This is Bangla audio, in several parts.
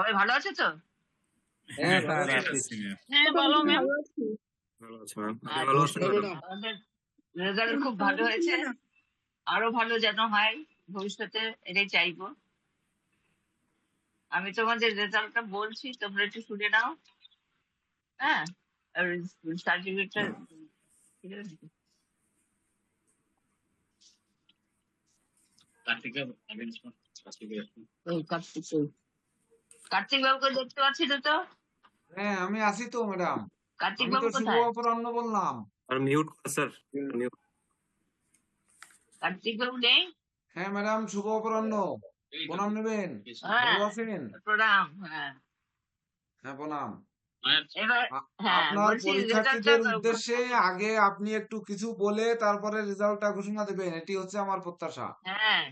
সবাই ভালো আছে তো? হ্যাঁ ভালো স্যার আছি আছি। ম্যাম। হ্যাঁ বলো ম্যাম। ভালো আছি। ভালো আছি ম্যাম। আপনি আচ্ছা, ভালো আছেন ম্যাডাম? আমাদের রেজাল্ট খুব ভালো হয়েছে, আরো ভালো যেন হয় ভবিষ্যতে, এটাই চাইবো। আমি তোমাদের রেজাল্টটা বলছি, তোমরা একটু শুনে নাও। হ্যাঁ, আর সার্টিফিকেটটা কার্তিক বাবুকে দেখতে পাচ্ছি না তো। হ্যাঁ আমি আছি তো ম্যাডাম। কার্তিক আমি বাবু তো শুভ কোথায়? অপরাহ্ন বললাম। আর মিউট কর স্যার। মিউট। কার্তিক বাবু নেই? হ্যাঁ ম্যাডাম শুভ অপরাহ্ন। প্রণাম নেবেন। হ্যাঁ ভালো আছেন? প্রণাম। হ্যাঁ হ্যাঁ প্রণাম। এবার আ- হ্যাঁ আপনার বলছি রেজাল্টটা। পরীক্ষার্থীদের উদ্দেশ্যে আগে আপনি একটু কিছু বলে তারপরে রেজাল্টটা ঘোষণা দেবেন, এটি হচ্ছে আমার প্রত্যাশা। হ্যাঁ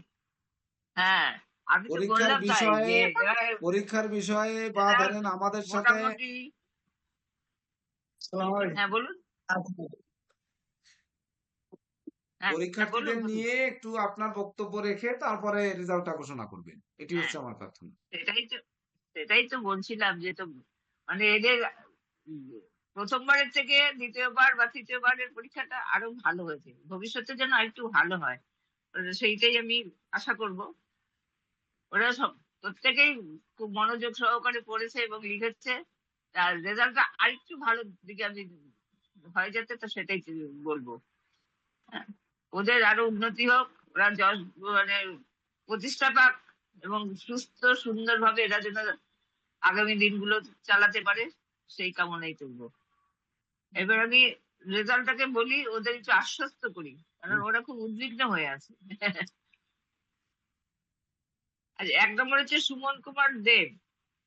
হ্যাঁ, আমি তো পরীক্ষার বললাম তাই বিষয়ে যে এবার পরীক্ষার বিষয়ে বা এবার ধরেন আমাদের সাথে মোটামুটি। হ্যাঁ বলুন। হ্যাঁ হ্যাঁ বলুন পরীক্ষার্থীদের বলুন। নিয়ে একটু আপনার বক্তব্য রেখে তারপরে রেজাল্টটা ঘোষণা করবেন, এটি হ্যাঁ হচ্ছে আমার প্রার্থনা। সেটাই তো বলছিলাম যে তো মানে এদের উম, প্রথমবারের থেকে দ্বিতীয়বার বা তৃতীয়বারের পরীক্ষাটা আরো ভালো হয়েছে, ভবিষ্যতে যেন আরেকটু ভালো হয়। সেইটাই আমি আশা করব। ওরা সব প্রত্যেকেই খুব মনোযোগ সহকারে পড়েছে এবং লিখেছে। আর রেজাল্টটা আরেকটু ভালো দিকে আমি হয়ে যেতে, তো সেটাই বলবো। হ্যাঁ, ওদের আরো উন্নতি হোক, ওরা মানে প্রতিষ্ঠা পাক এবং সুস্থ সুন্দরভাবে এরা যেন আগামী দিনগুলো চালাতে পারে, সেই কামনাই করবো। এবার আমি রেজাল্টটাকে বলি, ওদের একটু আশ্বস্ত করি, কারণ ওরা খুব উদ্বিগ্ন হয়ে আছে। আজ 1 নম্বর হচ্ছে সুমন কুমার দেব,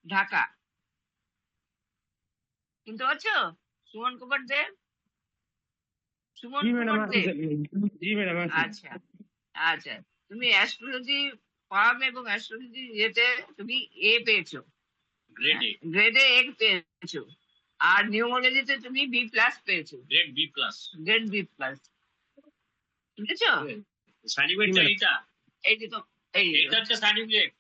ঢাকা। শুনতে পাচ্ছ? সুমন কুমার দেব, সুমন জি ম্যাডাম কুমার দেব। জি ম্যাডাম আছি। আচ্ছা আচ্ছা, তুমি অ্যাস্ট্রোলজি ফার্ম এবং অ্যাস্ট্রোলজি ইয়েতে তুমি এ পেয়েছো, গ্রেডে এ পেয়েছো। আর নিউমোলজিতে তুমি বি প্লাস পেয়েছো, গ্রেড বি প্লাস। বুঝেছো? সার্টিফিকেটটা এটা এই যে তো এই এটা হচ্ছে সার্টিফিকেট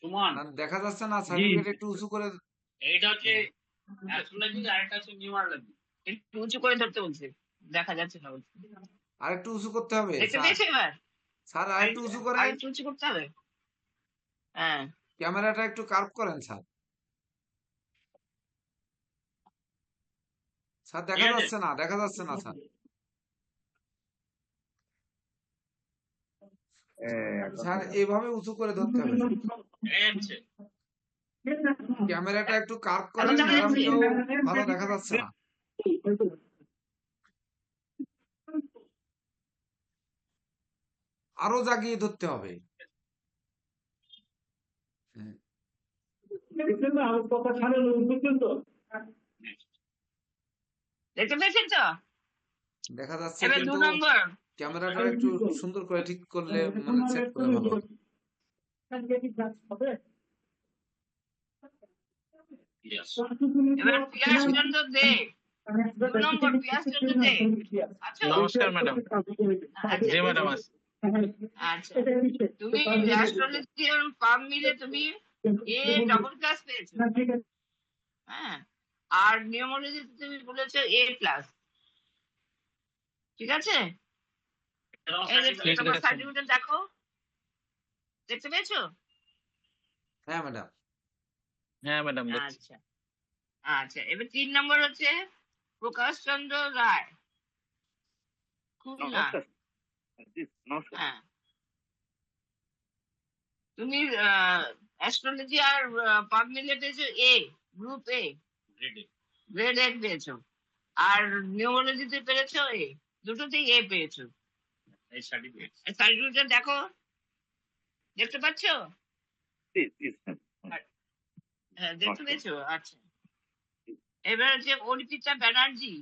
সুমন। না, দেখা যাচ্ছে না, জি সার্টিফিকেট একটু উঁচু করে। এইটা হচ্ছে অ্যাস্ট্রোলজি আর এটা হচ্ছে নিউমারোলজি। একটু উঁচু করে ধরতে বলছে, দেখা যাচ্ছে না বলছে। আর একটু উঁচু করতে হবে দেখতে স্যার। পেয়েছো এবার? স্যার আর একটু উঁচু আর করেন। একটু উঁচু করতে হবে। হ্যাঁ ক্যামেরাটা একটু কার্ভ করেন স্যার। স্যার ঠিক দেখা আছে যাচ্ছে না, দেখা যাচ্ছে না স্যার। স্যার এইভাবে উঁচু করে ধরতে হবে স্যার। এই হচ্ছে ক্যামেরাটা একটু কার্ভ এখন করেন, দেখা যাচ্ছে? ম্যাডামকেও ভালো দেখা যাচ্ছে না। আরো জাগিয়ে ধরতে হবে। হ্যাঁ, দেখতে পেয়েছেন তো? দেখা যাচ্ছে, এবার কিন্তু 2 নম্বর। ক্যামেরাটা একটু সুন্দর করে ঠিক করলে, মানে সেট করলে ভালো হতো। এবার পিয়াস চন্দ্র দে, 2 নম্বর পিয়াস চন্দ্র দে। আচ্ছা নমস্কার ম্যাডাম। আচ্ছা জি ম্যাডাম আছে। আচ্ছা, তুমি অ্যাস্ট্রোলজি আর পাম মিলে তুমি এ ডবল ক্লাস পেয়েছো। হ্যাঁ, আর নিউমোলজিতে তুমি বলেছো এ প্লাস। ঠিক আছে? এই যে ঠিক তোমার আছে সার্টিফিকেট দেখো, দেখতে পেয়েছো? হ্যাঁ ম্যাডাম। হ্যাঁ ম্যাডাম দেখছি। আচ্ছা আচ্ছা, এবার 3 নম্বর হচ্ছে প্রকাশ চন্দ্র রায়, খুলনা। হ্যাঁ, তুমি অ্যাস্ট্রোলজি আর পাব মিলে পেয়েছো এ, গ্রুপ এ, গ্রেড এ পেয়েছো। আর নিউমোলজিতে পেয়েছো এ, দুটোতেই এ পেয়েছো। এই সার্টিফিকেট সার্টিফিকেট দেখো, দেখতে পাচ্ছো? হ্যাঁ দেখতে পেয়েছো? আচ্ছা, এবার হচ্ছে অর্পিতা ব্যানার্জি।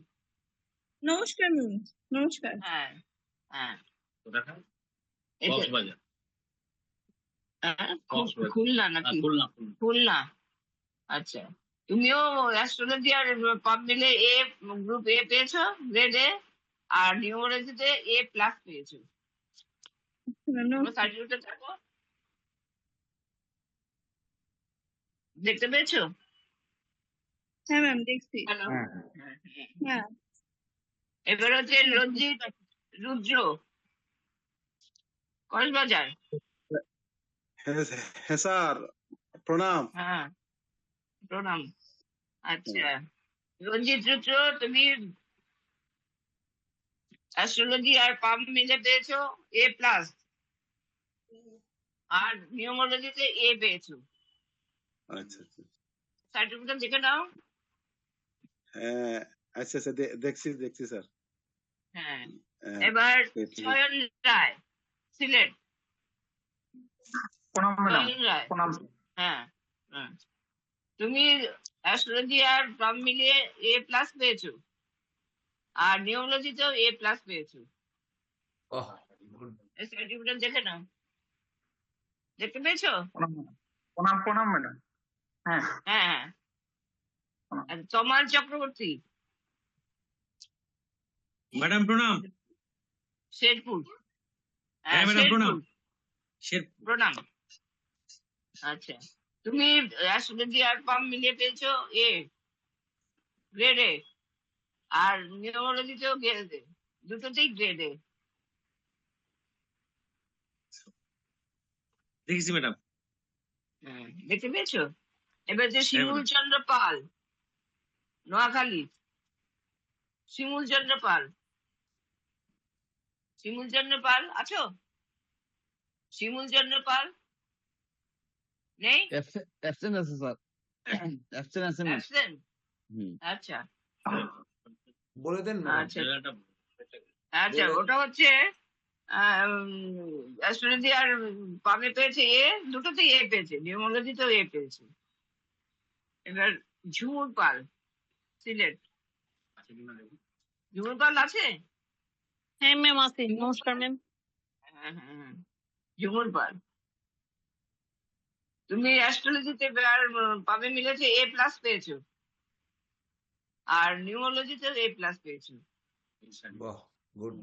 নমস্কার ম্যাম। নমস্কার। হ্যাঁ হ্যাঁ, কোথাকার? এটা কক্সবাজার। খুলনা নাকি? খুলনা। খুলনা। আচ্ছা, তুমিও অ্যাস্ট্রোলজি আর পাব মিলে এ, গ্রুপ এ পেয়েছো, গ্রেড এ। আর নিউমোলজিতে এ প্লাস পেয়েছো। ম্যাম সার্টিফিকেট দেখো। দেখতে পেয়েছো? হ্যাঁ ম্যাম দেখছি। হ্যালো। হ্যাঁ হ্যাঁ এবার হচ্ছে রঞ্জিত রুদ্র কক্সবাজার। হ্যাঁ হ্যাঁ স্যার, প্রণাম। হ্যাঁ, প্রণাম। আচ্ছা, রঞ্জিত রুদ্র, তুমি অ্যাস্ট্রোলজি আর পাম মিলে পেয়েছো A+, আর নিউমোলজিতে A পেয়েছো। আচ্ছা আচ্ছা, সার্টিফিকেট দেখে নাও। হ্যাঁ আচ্ছা আচ্ছা, দেখছি দেখছি স্যার। হ্যাঁ, হ্যাঁ, এবার দেখছি। চয়ন রায়, সিলেট। প্রণাম ম্যাডাম, চয়ন রায়, প্রণাম। হ্যাঁ হ্যাঁ। তুমি অ্যাস্ট্রোলজি আর পাম মিলিয়ে A+ পেয়েছো, আর নিউমোলজিতেও A+ পেয়েছো। বাহ গুড এই সার্টিফিকেট দেখে নাও। দেখতে পেয়েছো? প্রণাম ম্যাডাম, প্রণাম প্রণাম ম্যাডাম। হ্যাঁ হ্যাঁ হ্যাঁ। আর তমাল চক্রবর্তী, ম্যাডাম প্রণাম। শেরপুর। হ্যাঁ ম্যাডাম প্রণাম। প্রণাম। আচ্ছা, তুমি অ্যাস্ট্রোলজি আর পাম মিলিয়ে পেয়েছো গ্রেড A, আর নিউমোলজিতেও গ্রেড A, দুটোতেই গ্রেড A। দেখেছি ম্যাডাম। দেখতে পেয়েছো? এবার যে হ্যাঁ শিমুল ম্যাডাম। চন্দ্র পাল, নোয়াখালী। শিমুল চন্দ্র পাল, শিমুল চন্দ্র পাল আছো? শিমুল চন্দ্র পাল নেই? অ্যাবসেন্ট আছে স্যার, অ্যাবসেন্ট আছে ম্যাম। অ্যাবসেন্ট? হুম। আচ্ছা বলে দেন না আচ্ছা আচ্ছা, বলে- ওটা হচ্ছে অ্যাস্ট্রোলজি আর পামে পেয়েছে A, দুটোতেই A পেয়েছে, নিউমোলজিতেও A পেয়েছে। এবার ঝুমুর পাল, সিলেট। ঝুমুর পাল আছে? হ্যাঁ ম্যাম আছে। নমস্কার ম্যাম। হ্যাঁ হ্যাঁ হ্যাঁ, ঝুমুর পাল। তুমি অ্যাস্ট্রোলজিতে আর পামে মিলেছে A+ পেয়েছো, আর নিউমোলজিতে A+ পেয়েছো। বাহ গুড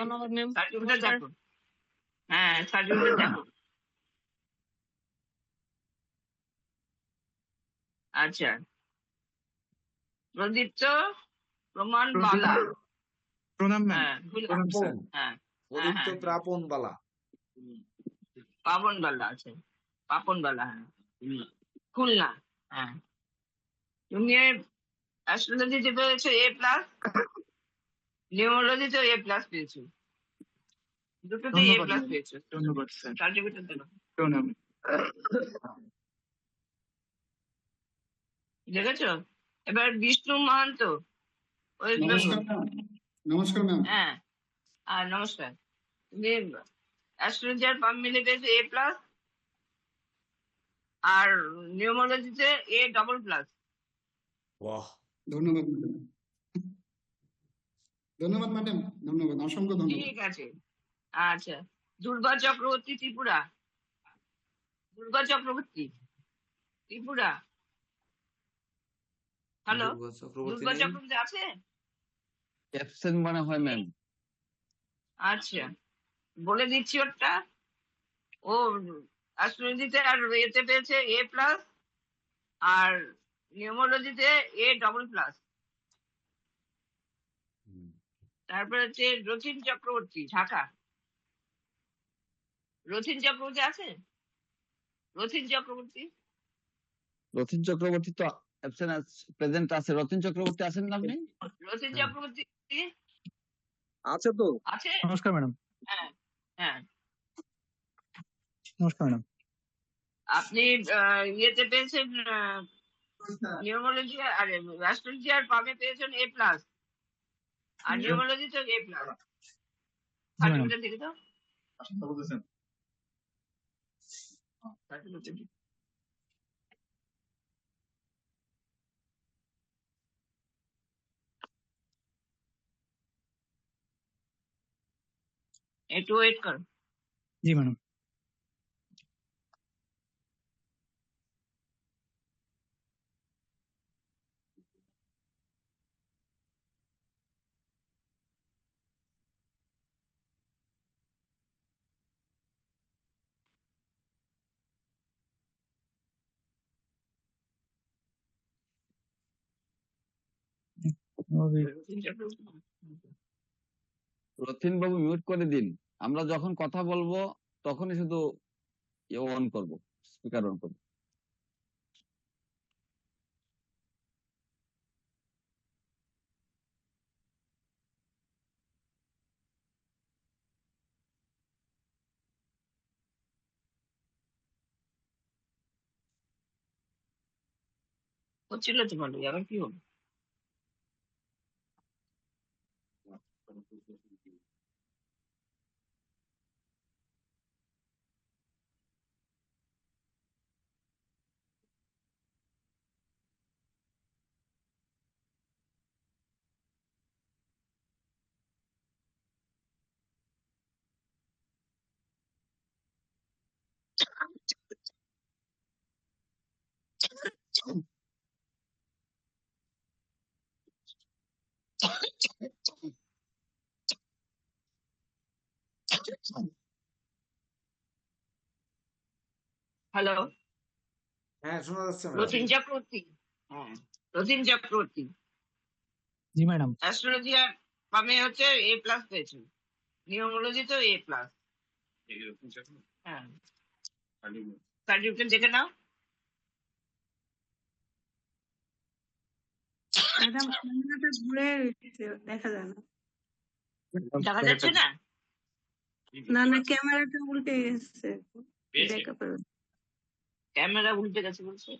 ধন্যবাদ ম্যাম। সার্টিফিকেট দেখো। হ্যাঁ, সার্টিফিকেট দেখো। আচ্ছা, প্রদীপ্ত প্রমাণ বালা। প্রণাম ম্যাম। হ্যাঁ বুঝলাম। প্রণাম স্যার। হ্যাঁ প্রদীপ্ত হ্যাঁ, প্রাপন বালা পাপন বালা আছে, পাপন বালা। হ্যাঁ, খুলনা। হ্যাঁ, তুমি অ্যাস্ট্রোলজিতে পেয়েছো A+, নিউমোলজিতেও A+ পেয়েছো, দুটোতেই ধন্যবাদ A+ ম্যাম। পেয়েছো। ধন্যবাদ স্যার। সার্টিফিকেট দেখো। প্রণাম। দেখেছো? এবার বিষ্ণু মাহান্ত, ওয়েস্ট বেঙ্গল। নমস্কার ম্যাম। হ্যাঁ, আর নমস্কার। তুমি অ্যাস্ট্রোলজি আর পাম মিলে পেয়েছো A+, আর নিউমোলজিতে A++। বাহ ধন্যবাদ ম্যাডাম। ধন্যবাদ ম্যাডাম, ধন্যবাদ, অসংখ্য ধন্যবাদ। ঠিক আছে। আচ্ছা, দুর্গা চক্রবর্তী, ত্রিপুরা। দুর্গা চক্রবর্তী, ত্রিপুরা। হ্যালো, দুর্গা চক্রবর্তী দুর্গা নেই? চক্রবর্তী আছে? অ্যাবসেন্ট মনে হয় ম্যাম। আচ্ছা, বলে দিচ্ছি ওটা। ও অ্যাস্ট্রোলজিতে আর এতে পেয়েছে A+, আর নিউমোলজিতে A++। হুম। তারপরে হচ্ছে রথিন চক্রবর্তী, ঢাকা। রথিন চক্রবর্তী আছে? রথিন চক্রবর্তী, রতিন চক্রবর্তী তো অ্যাবসেন্ট আছে, প্রেজেন্ট আছে। রতিন চক্রবর্তী আছেন না আপনি? রথিন হ্যাঁ। চক্রবর্তী আছে তো। আছে? নমস্কার ম্যাডাম। হ্যাঁ হ্যাঁ। নমস্কার ম্যাডাম। আপনি ইয়েতে পেয়েছেন নিউমোলজি আর অ্যাস্ট্রোলজি আর পামে পেয়েছেন A+, আর নিউমোলজিতে A+। সার্টিফিকেট দেখে দাও। সার্টিফিকেট একটু ওয়েট করো। জি ম্যাডাম। রথিন বাবু মিউট করে দিন। আমরা যখন কথা বলবো তখনই শুধু অন করব, স্পিকার অন করব। হচ্ছিল তো ভালোই, আবার কি হলো? হ্যালো, হ্যাঁ, শোনা যাচ্ছে ম্যাডাম। রথিন চক্রবর্তী। হ্যাঁ, রথিন চক্রবর্তী জি ম্যাডাম। অ্যাস্ট্রোলজি আর আমি হচ্ছে A+ পেয়েছি, নিউমোলজি তো A+। হ্যাঁ, সার্টিফিকেট দেখে নাও। ম্যাডাম ক্যামেরাটা ঘুরে গেছে, দেখা যায় না। দেখা যাচ্ছে না? না না, ক্যামেরাটা উল্টে গেছে। ব্যাকআপের ক্যামেরা উল্টে গেছে বলছে।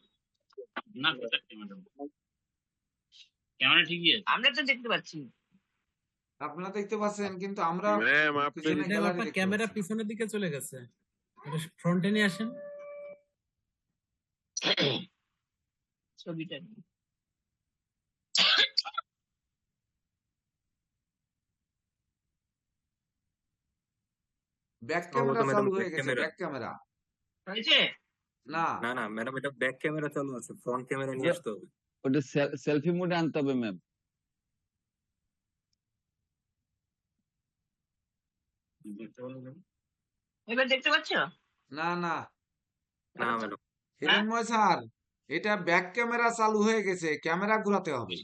না ম্যাডাম, ক্যামেরা ঠিকই আছে। আমরা তো দেখতে পাচ্ছি। আপনারা দেখতে পাচ্ছেন, কিন্তু আমরা ম্যাম আপনি পিছনে গ্যালারি দেখতে ক্যামেরা পাচ্ছি। পিছনের দিকে চলে গেছে, ফ্রন্টে নিয়ে আসেন। ছবিটা নিয়ে। ব্যাক সম্ভবত ক্যামেরা ম্যাডাম চালু ব্যাক হয়ে গেছে, ক্যামেরা। Back camera. হয়েছে? না, না না ম্যাডাম, এটা ব্যাক ক্যামেরা চালু আছে, ফ্রন্ট ক্যামেরা নিয়ে আসতে হবে। ওটা সেলফি মোডে আনতে হবে ম্যাম। এবার দেখতে পাচ্ছ? না, না, না ম্যাডাম, হিরণময় স্যার, এটা ব্যাক ক্যামেরা চালু হয়ে গেছে, ক্যামেরা ঘোরাতে হবে।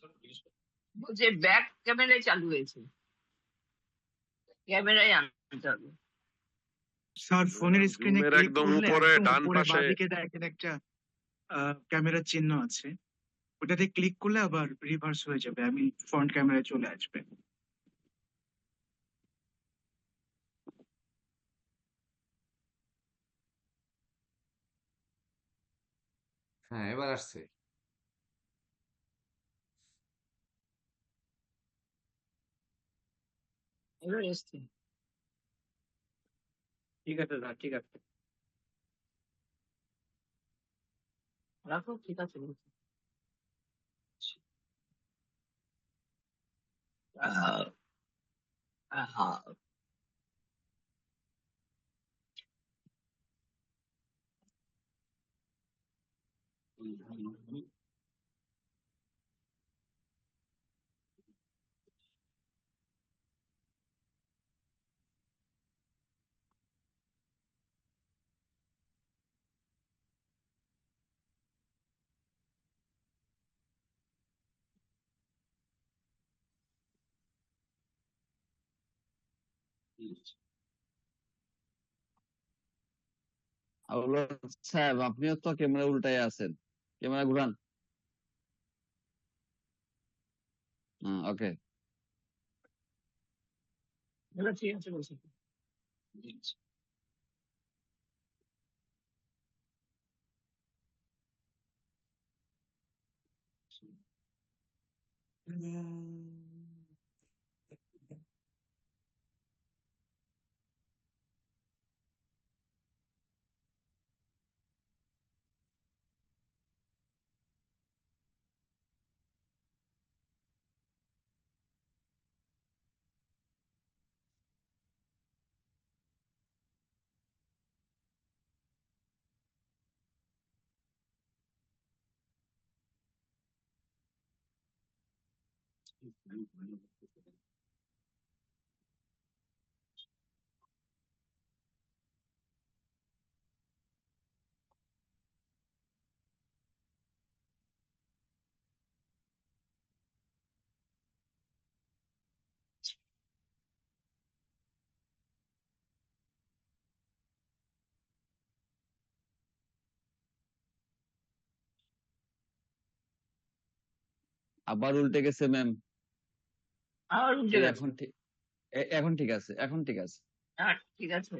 বলছে ব্যাক ক্যামেরায় চালু হয়েছে, ক্যামেরায় আনতে হবে। স্যার ফোনের স্ক্রিনে রুমের ক্লিক একদম করলে উপরে একদম ডান উপরে পাশে বাঁদিকে দেখেন একটা ক্যামেরার চিহ্ন আছে, ওটাতে ক্লিক করলে আবার রিভার্স হয়ে যাবে, আমি ফ্রন্ট ক্যামেরায় চলে আসবে। হ্যাঁ, এবার আসছে। এবার এসছে। ঠিক আছে স্যার, ঠিক আছে। রাখো, ঠিক আছে বলছি। আহ, আহা। আউল সাহেব, আপনিও তো ক্যামেরা উল্টায় আছেন, ক্যামেরা ঘুরান। ওকে। এবার ঠিক আছে বলছি। আবার উল্টে গেছে ম্যাম। আবার উল্টে গেছে। এখন ঠিক, এখন ঠিক আছে, এখন ঠিক আছে। ঠিক আছে।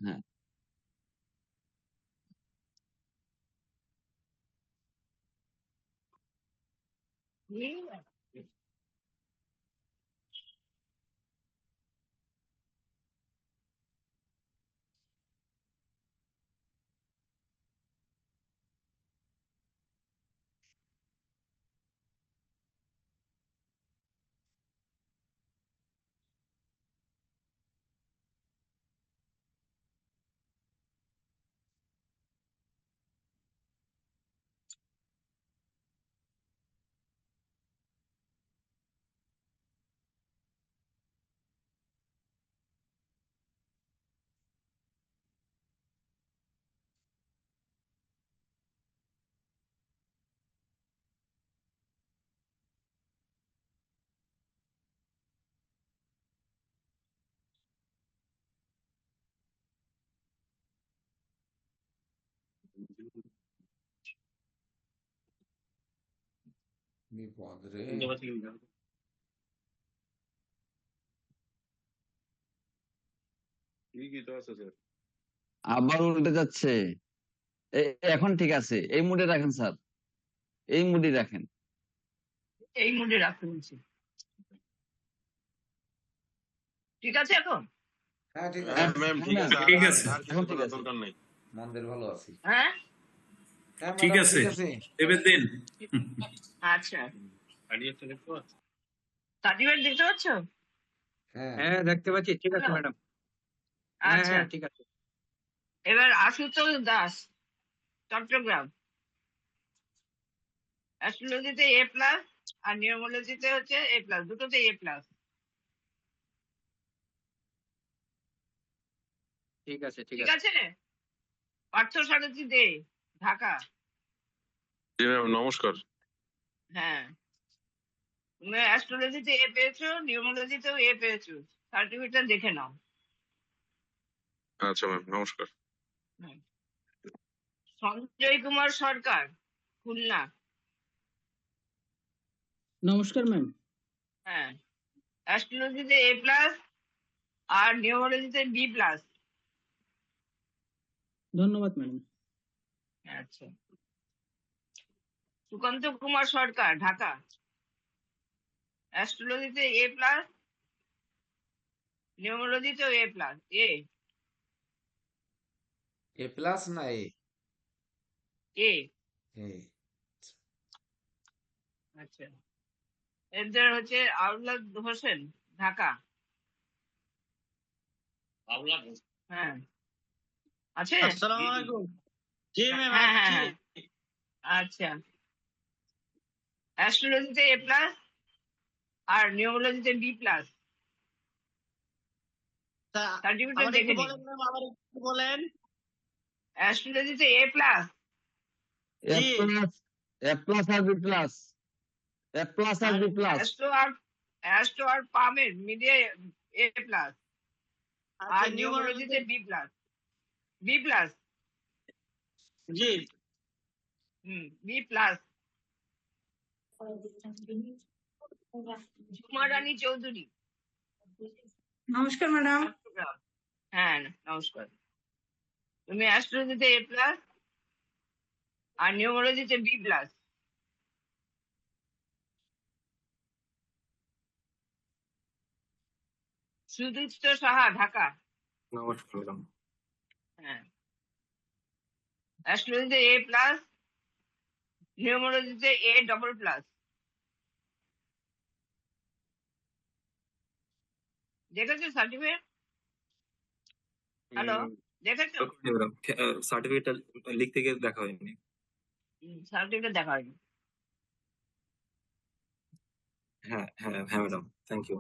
হ্যাঁ। ঠিক আছে। বিপদ রে। আবার উল্টে যাচ্ছে। এখন ঠিক আছে, এই মুডে রাখেন স্যার, এই মুডে রাখেন। এই মুডে রাখতে বলছি। ঠিক আছে এখন? হ্যাঁ ঠিক হ্যাঁ আছে। ম্যাম, ঠিক আছে এখন ঠিক আছে। মন্দের ভালো আছি। হ্যাঁ হ্যাঁ ঠিক ম্যাডাম আছে ঠিক আছে। এবার দিন। আচ্ছা, সার্টিফিকেট দেখতে পাচ্ছ? হ্যাঁ হ্যাঁ দেখতে পাচ্ছি, ঠিক আছে Hello? ম্যাডাম। হ্যাঁ আচ্ছা, হ্যাঁ ঠিক আছে। এবার আশুতোষ দাস, চট্টগ্রাম। অ্যাস্ট্রোলজিতে A+, আর নিউমোলজিতে হচ্ছে A+, দুটোতে A+। ঠিক আছে ঠিক ঠিক আছে। আছে? পার্থ সারথী দে, ঢাকা। নমস্কার। হ্যাঁ, তুমি অ্যাস্ট্রোলজিতে A পেয়েছো, নিউমোলজিতেও A পেয়েছো। সার্টিফিকেটটা দেখে নাও। আচ্ছা ম্যাম, নমস্কার। হুম। সঞ্জয় কুমার সরকার, খুলনা। নমস্কার ম্যাম। হ্যাঁ, অ্যাস্ট্রোলজিতে A+, আর নিউমোলজিতে B+। ধন্যবাদ ম্যাডাম। আচ্ছা, সুকান্ত কুমার সরকার, ঢাকা। অ্যাস্ট্রোলজিতে A+, নিউমোলজিতেও A+। এ এ প্লাস না এ? এ এ। আচ্ছা, এদের হচ্ছে আউলাদ হোসেন, ঢাকা। হ্যাঁ, আছে। আসসালামু আলাইকুম। জি ম্যাম হ্যাঁ হ্যাঁ আছি। হ্যাঁ, আচ্ছা। অ্যাস্ট্রোলজিতে A+, আর নিউমোলজিতে B+। তা সার্টিফিকেট আবার দেখে একটু নিন। বলেন ম্যাম, আবার একটু বলেন। অ্যাস্ট্রোলজিতে A+, এ জি প্লাস, এ প্লাস আর বি প্লাস, এ প্লাস আর আর বি প্লাস। অ্যাস্ট্রো আর পামের মিডিয়ে A+, আর আচ্ছা নিউমোলজিতে নিউমারোলজিতে B+। জি B+। ঝুমা রানী চৌধুরী, নমস্কার ম্যাডাম। চট্টগ্রাম। হ্যাঁ নমস্কার। তুমি অ্যাস্ট্রোলজিতে A+, আর নিউমোলজিতে B+। সুদীপ্ত সাহা, ঢাকা। নমস্কার ম্যাডাম। হ্যাঁ, অ্যাস্ট্রোলজিতে A+, নিউমোলজিতে A++। দেখেছো সার্টিফিকেট? হ্যালো, দেখেছো? সার্টিফিকেটটা লিখতে গিয়ে দেখা হয়নি। সার্টিফিকেট দেখা হয়নি। হ্যাঁ হ্যাঁ হ্যাঁ madam, thank you.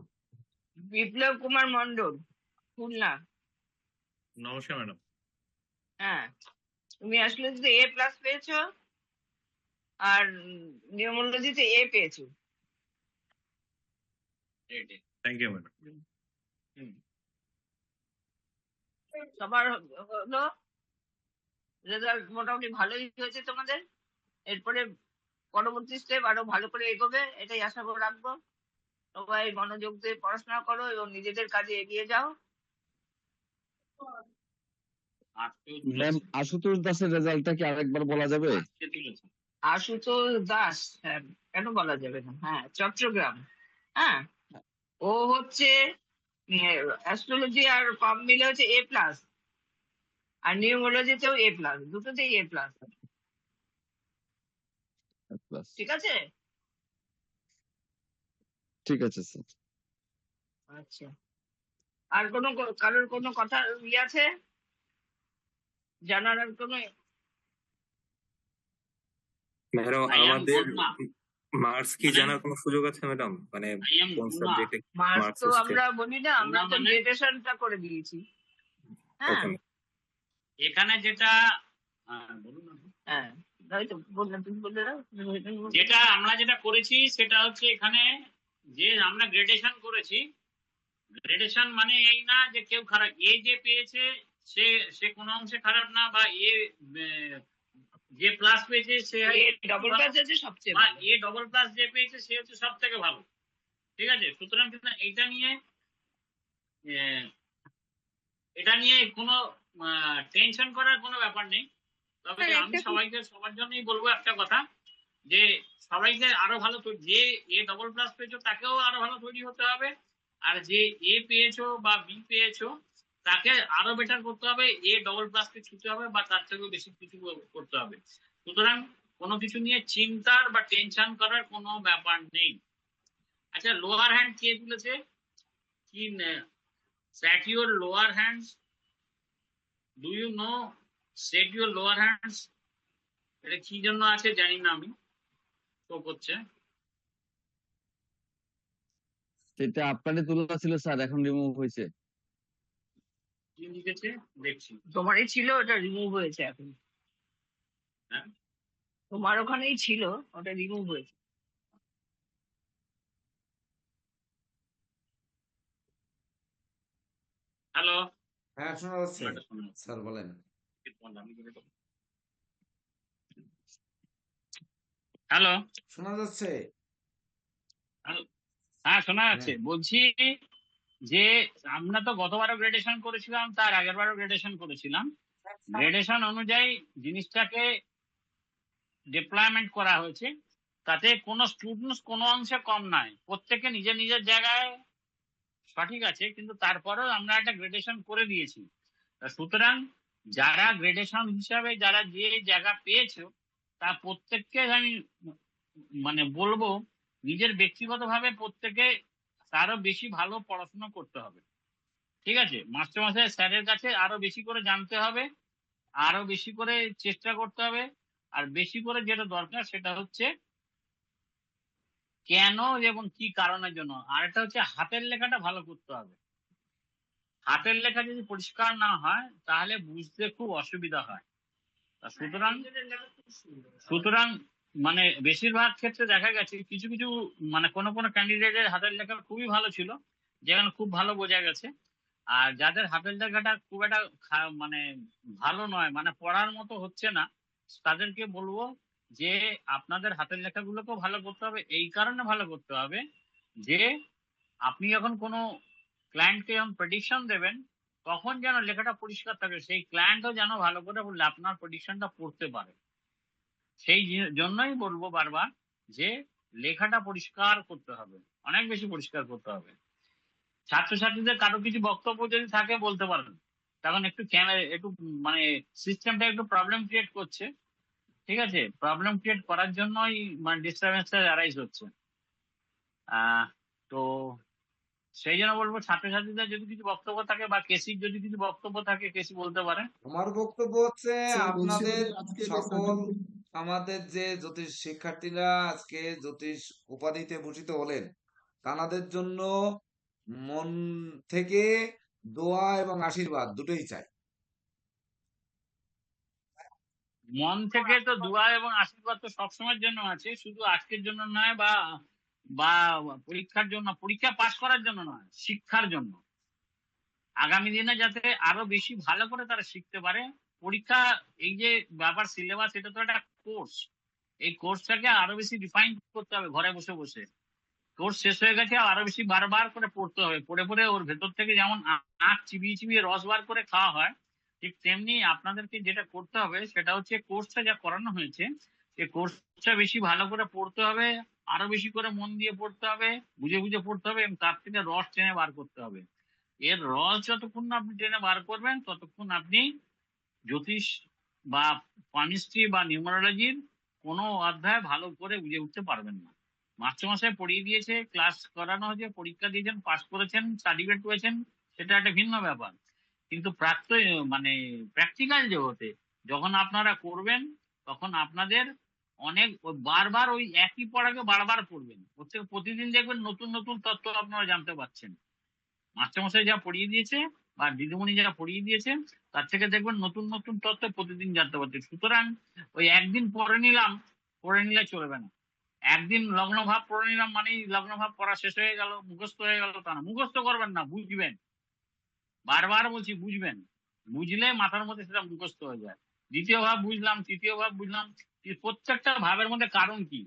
Biplab Kumar Mondal, Khulna. নমস্কার ম্যাডাম। হ্যাঁ, তুমি অ্যাস্ট্রোলজিতে A+ পেয়েছো, আর নিউমোলজিতে A পেয়েছো। Thank you madam. হুম। সবার হলো রেজাল্ট মোটামুটি ভালোই হয়েছে তোমাদের। এরপরে পরবর্তী স্টেপ আরো ভালো করে এগোবে, এটাই আশা করে রাখবো। সবাই মনোযোগ দিয়ে পড়াশোনা করো এবং নিজেদের কাজে এগিয়ে যাও। ম্যাম, আশুতোষ দাসের রেজাল্টটা কি আরেকবার বলা যাবে? আশুতোষ দাস, হ্যাঁ, কেন বলা যাবে না, হ্যাঁ, চট্টগ্রাম। হ্যাঁ, ও হচ্ছে অ্যাস্ট্রোলজি আর কম মিলে হচ্ছে A+, আর নিউমোলজিতেও A+, দুটোতেই A+। প্লাস। ঠিক আছে? ঠিক আছে স্যার। আচ্ছা, আর কারোর কোনো কথা আছে জানার? আর কোনো ম্যাডাম, আমাদের মার্কস কি জানার কোনো সুযোগ আছে ম্যাডাম? মানে কোন সাবজেক্টে মার্কস মার্কস তো এসছে? আমরা বলি না, আমরা তো গ্রেডেশনটা করে দিয়েছি। হ্যাঁ, ওকে। এখানে যেটা বলুন না। হ্যাঁ, হয়তো বললাম, তুমি বললে না? যেটা আমরা যেটা করেছি সেটা হচ্ছে এখানে যে আমরা গ্রেডেশন করেছি। গ্রেডেশন মানে এই না যে কেউ খারাপ, এ যে পেয়েছে সে সে কোনো অংশে খারাপ না, বা এ যে প্লাস পেয়েছে সে ডবল প্লাস আছে সবচেয়ে বা ভালো। এ ডবল প্লাস যে পেয়েছে সে হচ্ছে সব থেকে ভালো। ঠিক আছে, সুতরাং কিন্তু এটা নিয়ে কোনো টেনশন করার কোনো ব্যাপার নেই। তবে আমি সবার জন্যই বলবো একটা কথা, যে সবাইকে আরো ভালো যে এ ডবল প্লাস পেয়েছো তাকেও আরো ভালো তৈরি হতে হবে, আর যে এ পেয়েছো বা বি পেয়েছো তাকে আরো বেটার করতে হবে, এ ডবল প্লাস কে ছুটতে হবে বা তার থেকেও বেশি কিছু করতে হবে। সুতরাং কোনো কিছু নিয়ে চিন্তার বা টেনশন করার কোনো ব্যাপার নেই। আচ্ছা, লোয়ার হ্যান্ড কে তুলেছে? কি set your lower hands? Do you know set your lower hands? এটা কি জন্য আছে জানি না আমি, তো করছে সেটা আপনারই তোলা ছিল স্যার, এখন রিমুভ হয়েছে। কি লিখেছে দেখছি। তোমারই ছিল, ওটা রিমুভ হয়েছে এখন। হ্যাঁ, তোমার ওখানেই ছিল, ওটা রিমুভ হয়েছে। হ্যালো, হ্যাঁ, শোনা যাচ্ছে স্যার, বলেন। হ্যালো, শোনা যাচ্ছে। হ্যাঁ শোনা যাচ্ছে। বলছি যে আমরা তো গতবারও গ্রেডেশন করেছিলাম, তার আগের বারও গ্রেডেশন করেছিলাম। গ্রেডেশন অনুযায়ী জিনিসটাকে ডিপ্লয়মেন্ট করা হয়েছে, তাতে কোনো স্টুডেন্টস কোনো অংশে কম নয়, প্রত্যেকে নিজের নিজের জায়গায় সঠিক আছে, কিন্তু তারপরেও আমরা একটা গ্রেডেশন করে দিয়েছি। সুতরাং যারা গ্রেডেশন হিসাবে যারা যে জায়গা পেয়েছো, তা প্রত্যেককে আমি মানে বলবো নিজের ব্যক্তিগতভাবে প্রত্যেকে তারও বেশি ভালো পড়াশোনা করতে হবে। ঠিক আছে, মাস্টারমশাই স্যারের কাছে আরো বেশি করে জানতে হবে, আরো বেশি করে চেষ্টা করতে হবে, আর বেশি করে যেটা দরকার সেটা হচ্ছে কেন এবং কি কারণের জন্য। আর একটা হচ্ছে হাতের লেখাটা ভালো করতে হবে। হাতের লেখা যদি পরিষ্কার না হয় তাহলে বুঝতে খুব অসুবিধা হয়। সুতরাং মানে বেশিরভাগ ক্ষেত্রে দেখা গেছে কিছু কিছু মানে কোনো ক্যান্ডিডেটের হাতের লেখা খুবই ভালো ছিল, যেখানে খুব ভালো বোঝা গেছে। আর যাদের হাতের লেখাটা খুব একটা মানে ভালো নয়, মানে পড়ার মতো হচ্ছে না, তাদেরকে বলবো যে আপনাদের হাতের লেখাগুলোকেও ভালো করতে হবে। এই কারণে ভালো করতে হবে যে আপনি যখন কোনো ক্লায়েন্টকে যখন প্রেডিকশন দেবেন তখন যেন লেখাটা পরিষ্কার থাকে, সেই ক্লায়েন্টও যেন ভালো করে বললে আপনার প্রেডিকশনটা পড়তে পারে। সেই জন্যই বলবো বারবার যে লেখাটা পরিষ্কার করতে হবে, অনেক বেশি পরিষ্কার করতে হবে। ছাত্রছাত্রীদের কারো কিছু বক্তব্য যদি থাকে বলতে পারেন, তখন একটু একটু মানে সিস্টেমটা একটু প্রবলেম ক্রিয়েট করছে। ঠিক আছে, প্রবলেম ক্রিয়েট করার জন্যই মানে ডিস্টারবেন্সটা অ্যারাইজ হচ্ছে। তো সেই জন্য বলবো ছাত্রছাত্রীদের যদি কিছু বক্তব্য থাকে বা কেসির যদি কিছু বক্তব্য থাকে কেসি বলতে পারেন। আমার বক্তব্য হচ্ছে স্যার বলছিলাম আপনাদের যে আজকে যে সকল সার্টিফিকেট আমাদের যে জ্যোতিষ শিক্ষার্থীরা আজকে জ্যোতিষ উপাধিতে ভূষিত হলেন, তাদের জন্য মন থেকে দোয়া এবং আশীর্বাদ দুটোই চাই। মন থেকে তো দোয়া এবং আশীর্বাদ তো সবসময়ের জন্য আছে, শুধু আজকের জন্য নয় বা বা পরীক্ষার জন্য, পরীক্ষা পাশ করার জন্য নয়, শিক্ষার জন্য। আগামী দিনে যাতে আরো বেশি ভালো করে তারা শিখতে পারে। পরীক্ষা এই যে ব্যাপার সিলেবাস, এটা তো একটা কোর্স, এই কোর্সটাকে আরো বেশি রিফাইন করতে হবে ঘরে বসে বসে। কোর্স শেষ হয়ে গেছে, আরো বেশি বারবার করে পড়তে হবে, পড়ে পড়ে ওর ভেতর থেকে যেমন আখ চিবিয়ে চিবিয়ে রস বার করে খাওয়া হয়, ঠিক তেমনি আপনাদেরকে যেটা করতে হবে সেটা হচ্ছে কোর্সটা যা করানো হয়েছে সেই কোর্সটা বেশি ভালো করে পড়তে হবে, আরো বেশি করে মন দিয়ে পড়তে হবে, বুঝে বুঝে পড়তে হবে এবং তার থেকে রস টেনে বার করতে হবে। এর রস যতক্ষণ না আপনি টেনে বার করবেন ততক্ষণ আপনি জ্যোতিষ বা পামিস্ট্রি বা নিউমারোলজির কোনো অধ্যায় ভালো করে বুঝে উঠতে পারবেন না। মাস্টারমশাই পড়িয়ে দিয়েছে, ক্লাস করানো হয়েছে, পরীক্ষা দিয়েছেন, পাস করেছেন, সার্টিফিকেট পেয়েছেন, সেটা একটা ভিন্ন ব্যাপার। কিন্তু মানে প্র্যাকটিক্যাল জগতে যখন আপনারা করবেন তখন আপনাদের অনেক বারবার ওই একই পড়াকে বারবার পড়বেন, ওর থেকে প্রতিদিন দেখবেন নতুন নতুন তথ্য আপনারা জানতে পারছেন। মাস্টারমশাই যা পড়িয়ে দিয়েছে বা দিদিমণি যা পড়িয়ে দিয়েছে তার থেকে দেখবেন নতুন নতুন তথ্য প্রতিদিন জানতে পারছেন। সুতরাং ওই একদিন পড়ে নিলে চলবে না। একদিন লগ্ন ভাব পড়ে নিলাম মানেই লগ্ন ভাব পড়া শেষ হয়ে গেল, মুখস্থ হয়ে গেল তা না। মুখস্থ করবেন না, বুঝবেন। বারবার বলছি বুঝবেন, বুঝলে মাথার মধ্যে সেটা মুখস্থ হয়ে যায়। দ্বিতীয় ভাব বুঝলাম, তৃতীয় ভাব বুঝলাম, প্রত্যেকটা ভাবের মধ্যে কারণ কি,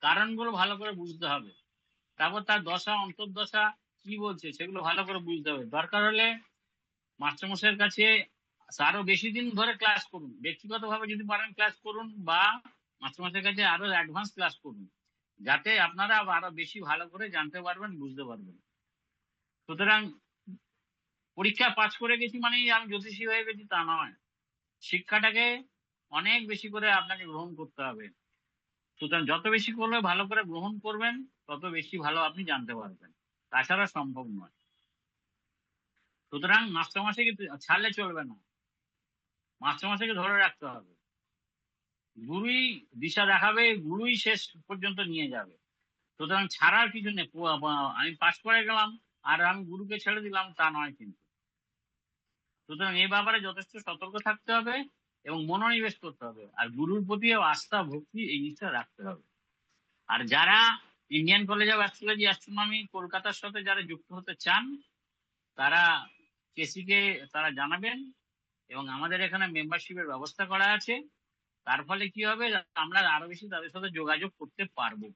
কারণগুলো ভালো করে বুঝতে হবে। তারপর তার দশা অন্তর্দশা কি বলছে সেগুলো ভালো করে বুঝতে হবে। দরকার হলে মাস্টারমশাইয়ের কাছে আরো বেশি দিন ধরে ক্লাস করুন, ব্যক্তিগতভাবে যদি পারেন ক্লাস করুন, বা মাস্টারমশাইয়ের কাছে আরো অ্যাডভান্স ক্লাস করুন, যাতে আপনারা আরো বেশি ভালো করে জানতে পারবেন, বুঝতে পারবেন। সুতরাং পরীক্ষা পাস করে গেছি মানেই আমি জ্যোতিষী হয়ে গেছি তা নয়। শিক্ষাটাকে অনেক বেশি করে আপনাকে গ্রহণ করতে হবে। সুতরাং যত বেশি করলে ভালো করে গ্রহণ করবেন তত বেশি ভালো আপনি জানতে পারবেন, তাছাড়া সম্ভব নয়। সুতরাং মাস্টারমশাইকে ছাড়লে চলবে না, মাস্টারমশাইকে ধরে রাখতে হবে। গুরুই দিশা দেখাবে, গুরুই শেষ পর্যন্ত নিয়ে যাবে। সুতরাং ছাড়ার কিছু নেই। আমি পাস করে গেলাম আর আমি গুরুকে ছেড়ে দিলাম তা নয় কিন্তু। সুতরাং এই ব্যাপারে যথেষ্ট সতর্ক থাকতে হবে এবং মনোনিবেশ করতে হবে, আর গুরুর প্রতি আস্থা ভক্তি এই জিনিসটা রাখতে হবে। আর যারা Indian college of astrology astronomy কলকাতার সাথে যারা যুক্ত হতে চান তারা কেসিকে তারা জানাবেন, এবং আমাদের এখানে মেম্বারশিপের ব্যবস্থা করা আছে। তার ফলে কি হবে, আমরা আরো বেশি তাদের সাথে যোগাযোগ করতে পারবো।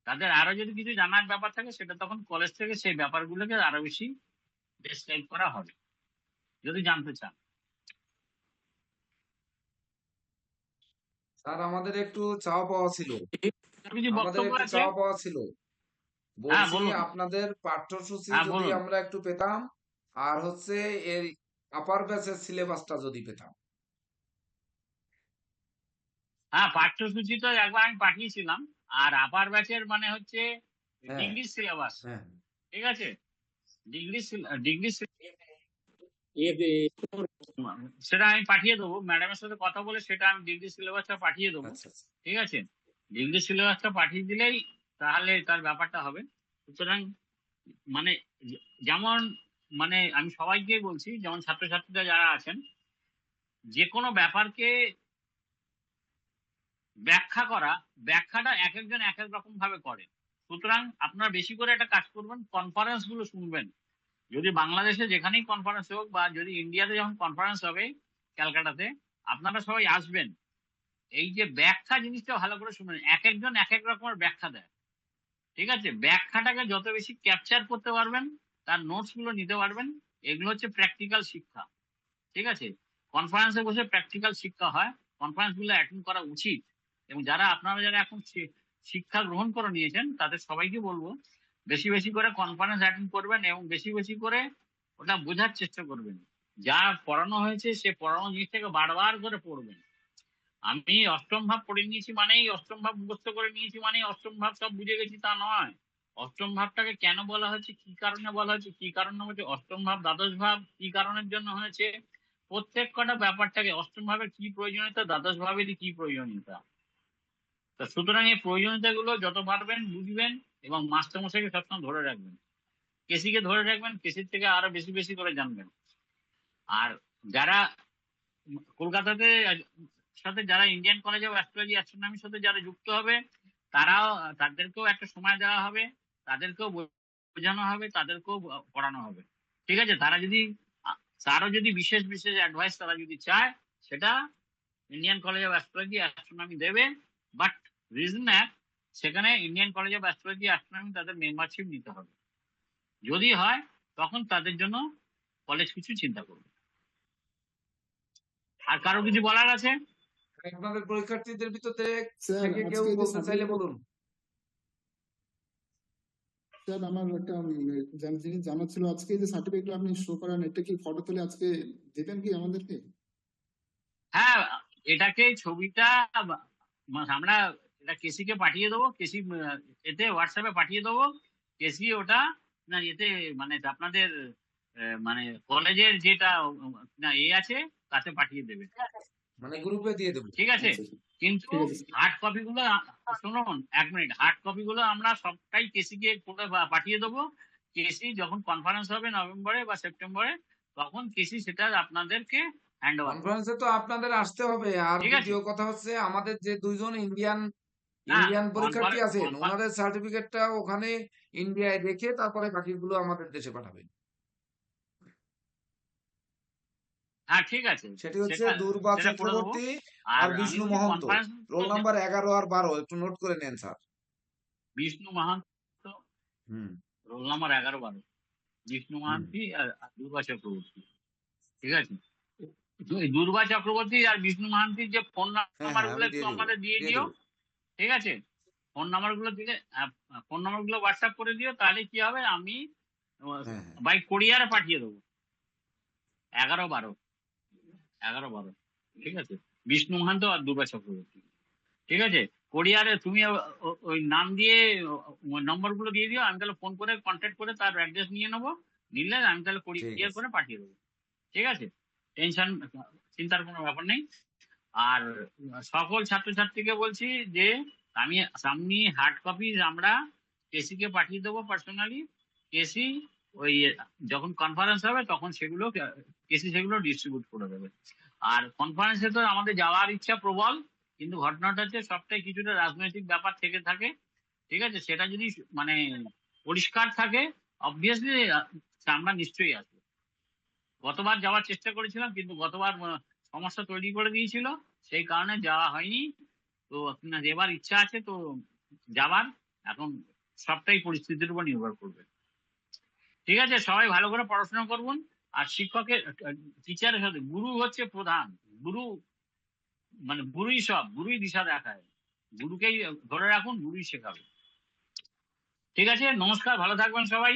তাদের আরো যদি কিছু জানার ব্যাপার থাকে সেটা তখন কলেজ থেকে সেই ব্যাপারগুলোকে আরো বেশি ডেসক্রাইব করা হবে, যদি জানতে চান। স্যার আমাদের একটু চাওয়া পাওয়া ছিল, কিছু আমাদের বক্তব্য একটু আছে? চাওয়া পাওয়া ছিল। হ্যাঁ বলছি বলুন। আপনাদের পাঠ্যসূচি হ্যাঁ যদি বলুন। আমরা একটু পেতাম, আর হচ্ছে এর আপার ব্যাচের সিলেবাসটা যদি পেতাম। হ্যাঁ পাঠ্যসূচি তো একবার আমি পাঠিয়েছিলাম, আর আপার ব্যাচের মানে হচ্ছে হ্যাঁ ডিগ্রি সিলেবাস, হ্যাঁ ঠিক আছে? ডিগ্রি ডিগ্রি সেটা আমি পাঠিয়ে দেবো, ম্যাডামের সাথে কথা বলে সেটা আমি ডিগ্রি সিলেবাসটা পাঠিয়ে দেবো, আচ্ছা আচ্ছা। ঠিক আছে? ডিগ্রি সিলেবাসটা পাঠিয়ে দিলেই তাহলে তার ব্যাপারটা হবে। সুতরাং মানে যেমন মানে আমি সবাইকে বলছি, যেমন ছাত্রছাত্রীরা যারা আছেন, যে কোনো ব্যাপারকে ব্যাখ্যাটা এক একজন এক এক রকম ভাবে করে। সুতরাং আপনারা বেশি করে একটা কাজ করবেন, কনফারেন্স গুলো শুনবেন। যদি বাংলাদেশে যেখানেই কনফারেন্স হোক বা যদি ইন্ডিয়াতে যখন কনফারেন্স হবে ক্যালকাটাতে, আপনারা সবাই আসবেন। এই যে ব্যাখ্যা জিনিসটা ভালো করে শুনবেন, এক একজন এক এক রকমের ব্যাখ্যা দেয়, ঠিক আছে? ব্যাখ্যাটাকে যত বেশি ক্যাপচার করতে পারবেন, তার নোটস গুলো নিতে পারবেন, এগুলো হচ্ছে প্র্যাকটিক্যাল শিক্ষা, ঠিক আছে? কনফারেন্সে বসে প্র্যাকটিক্যাল শিক্ষা হয়, কনফারেন্স গুলো অ্যাটেন্ড করা উচিত। এবং আপনারা যারা এখন শিক্ষা গ্রহণ করে নিয়েছেন তাদের সবাইকে বলবো বেশি বেশি করে কনফারেন্স অ্যাটেন্ড করবেন এবং বেশি বেশি করে ওটা বোঝার চেষ্টা করবেন। যা পড়ানো হয়েছে সে পড়ানো জিনিসটাকে বারবার করে পড়বেন। আমি অষ্টম ভাব পড়ে নিয়েছি মানেই, অষ্টম ভাব মুখস্থ করে নিয়েছি মানেই অষ্টম ভাব সব বুঝে গেছি তা নয়। অষ্টম ভাবটাকে কেন বলা হয়েছে, কি কারণে বলা হয়েছে, কি কারণে হয়েছে অষ্টম ভাব, দ্বাদশ ভাব কি কারণের জন্য হয়েছে, প্রত্যেক কটা ব্যাপারটাকে, অষ্টম ভাবের কি প্রয়োজনীয়তা, দ্বাদশ ভাবেরই কি প্রয়োজনীয়তা। তা সুতরাং এই প্রয়োজনীয়তা গুলো যত পারবেন বুঝবেন এবং মাস্টারমশাইকে সবসময় ধরে রাখবেন, কেসিকে ধরে রাখবেন, কেসির থেকে আরো বেশি বেশি করে জানবেন। আর যারা কলকাতাতে সাথে যারা ইন্ডিয়ান কলেজ অফ অ্যাস্ট্রোলজি অ্যাস্ট্রোনমির সাথে যারা যুক্ত হবে তাদেরকেও একটা সময় দেওয়া হবে, তাদেরকেও বোঝানো হবে, তাদেরকেও পড়ানো হবে, ঠিক আছে? তারা যদি বিশেষ বিশেষ অ্যাডভাইস তারা যদি চায় সেটা Indian college of astrology astronomy দেবে, বাট রিজন এক, সেখানে Indian college of astrology astronomy তাদের মেম্বারশিপ নিতে হবে। যদি হয় তখন তাদের জন্য কলেজ কিছু চিন্তা করবে। আর কারো কিছু বলার আছে? আপনাদের পরীক্ষার্থীদের ভিতরে স্যার থেকে কেউ আজকে যে বলতে চাইলে সার্টিফিকেট, বলুন। স্যার আমার একটা জিনিস জানার ছিল, আজকে যে সার্টিফিকেট আপনি শো করেন এটা কি ফটো তুলে আজকে দেবেন কি আমাদেরকে? হ্যাঁ, এটাকে ছবিটা আমরা এটা কেসিকে পাঠিয়ে দেবো, কেসি এতে হোয়াটসঅ্যাপে পাঠিয়ে দেবো। কেসি ওটা না এতে মানে আপনাদের মানে কলেজের যেটা না আছে তাতে পাঠিয়ে দেবে, মানে গ্রুপে দিয়ে দেবো। ঠিক আছে? আচ্ছা কিন্তু ঠিক আছে হার্ড কপি গুলো শুনুন 1 মিনিট, হার্ড কপি গুলো আমরা সবটাই কেসিকে করে পাঠিয়ে দেবো। কেসি যখন কনফারেন্স হবে নভেম্বরে বা সেপ্টেম্বরে, তখন কেসি সেটা আপনাদেরকে হ্যান্ড ওভার করবে, কনফারেন্সে তো আপনাদের আসতে হবে। আর ঠিক আছে? দ্বিতীয় কথা হচ্ছে আমাদের যে দুইজন ইন্ডিয়ান না পরীক্ষার্থী আছেন ওনাদের সার্টিফিকেটটা ওখানে ইন্ডিয়ায় রেখে তারপরে বাকিগুলো আমাদের দেশে পাঠাবেন। হ্যাঁ ঠিক আছে, সেটি হচ্ছে সেটা দুর্বা সেটা করে দেবো। চক্রবর্তী আর আর আমি বিষ্ণু যদি মহন্ত। কনফারেন্স রোল নাম্বার 11 আর 12 একটু নোট করে নেন স্যার। বিষ্ণু মাহান্ত, হুম রোল নাম্বার 11-12, বিষ্ণু মাহান্তি আর দুর্বা চক্রবর্তী, ঠিক আছে? এই দুর্বা চক্রবর্তী আর বিষ্ণু মাহান্তির যে ফোন হ্যাঁ নাম্বার হ্যাঁ গুলো আমি একটু দিয়ে দেবো আমাদের দিয়ে দিয়ে দিও, দেবো। ঠিক আছে? ফোন নাম্বার গুলো দিলে ফোন নাম্বার গুলো হোয়াটসঅ্যাপ করে দিও, তাহলে কি হবে আমি হ্যাঁ হ্যাঁ বাই কোরিয়ারে পাঠিয়ে দেবো 11-12, ঠিক আছে? বিষ্ণু মাহান্ত আর দুর্বা চক্রবর্তী, ঠিক আছে? কোরিয়ারে তুমি ওই নাম দিয়ে নম্বর গুলো দিয়ে দিও, আমি তাহলে ফোন করে কন্ট্যাক্ট করে তার অ্যাড্রেস নিয়ে নেবো, নিলে আমি তাহলে ঠিক কোরিয়ার আছে করে পাঠিয়ে দেবো, ঠিক আছে? টেনশন, চিন্তার কোনো ব্যাপার নেই। আর সকল ছাত্রছাত্রীকে বলছি যে আমি হার্ড কপি আমরা কেসিকে পাঠিয়ে দেবো পার্সোনালি। কেসি ওই যখন কনফারেন্স হবে তখন সেগুলো কেসি সেগুলো ডিস্ট্রিবিউট করে দেবে। আর কনফারেন্সে তো আমাদের যাওয়ার ইচ্ছা প্রবল, কিন্তু ঘটনাটা হচ্ছে সবটাই কিছুটা রাজনৈতিক ব্যাপার থেকে থাকে, ঠিক আছে? সেটা যদি মানে পরিষ্কার থাকে অবভিয়াসলি আমরা নিশ্চয়ই আসবো। গতবার যাওয়ার চেষ্টা করেছিলাম কিন্তু গতবার সমস্যা তৈরি করে দিয়েছিল, সেই কারণে যাওয়া হয়নি। তো আপনার এবার ইচ্ছা আছে তো যাবার, এখন সবটাই পরিস্থিতির উপর নির্ভর করবে, ঠিক আছে? সবাই ভালো করে পড়াশোনা করুন। আর শিক্ষকের টিচারের সাথে গুরু হচ্ছে প্রধান, গুরু মানে গুরুই সব, গুরুই দিশা দেখায়, গুরুকেই ধরে রাখুন, গুরুই শেখাবে, ঠিক আছে? নমস্কার, ভালো থাকবেন সবাই,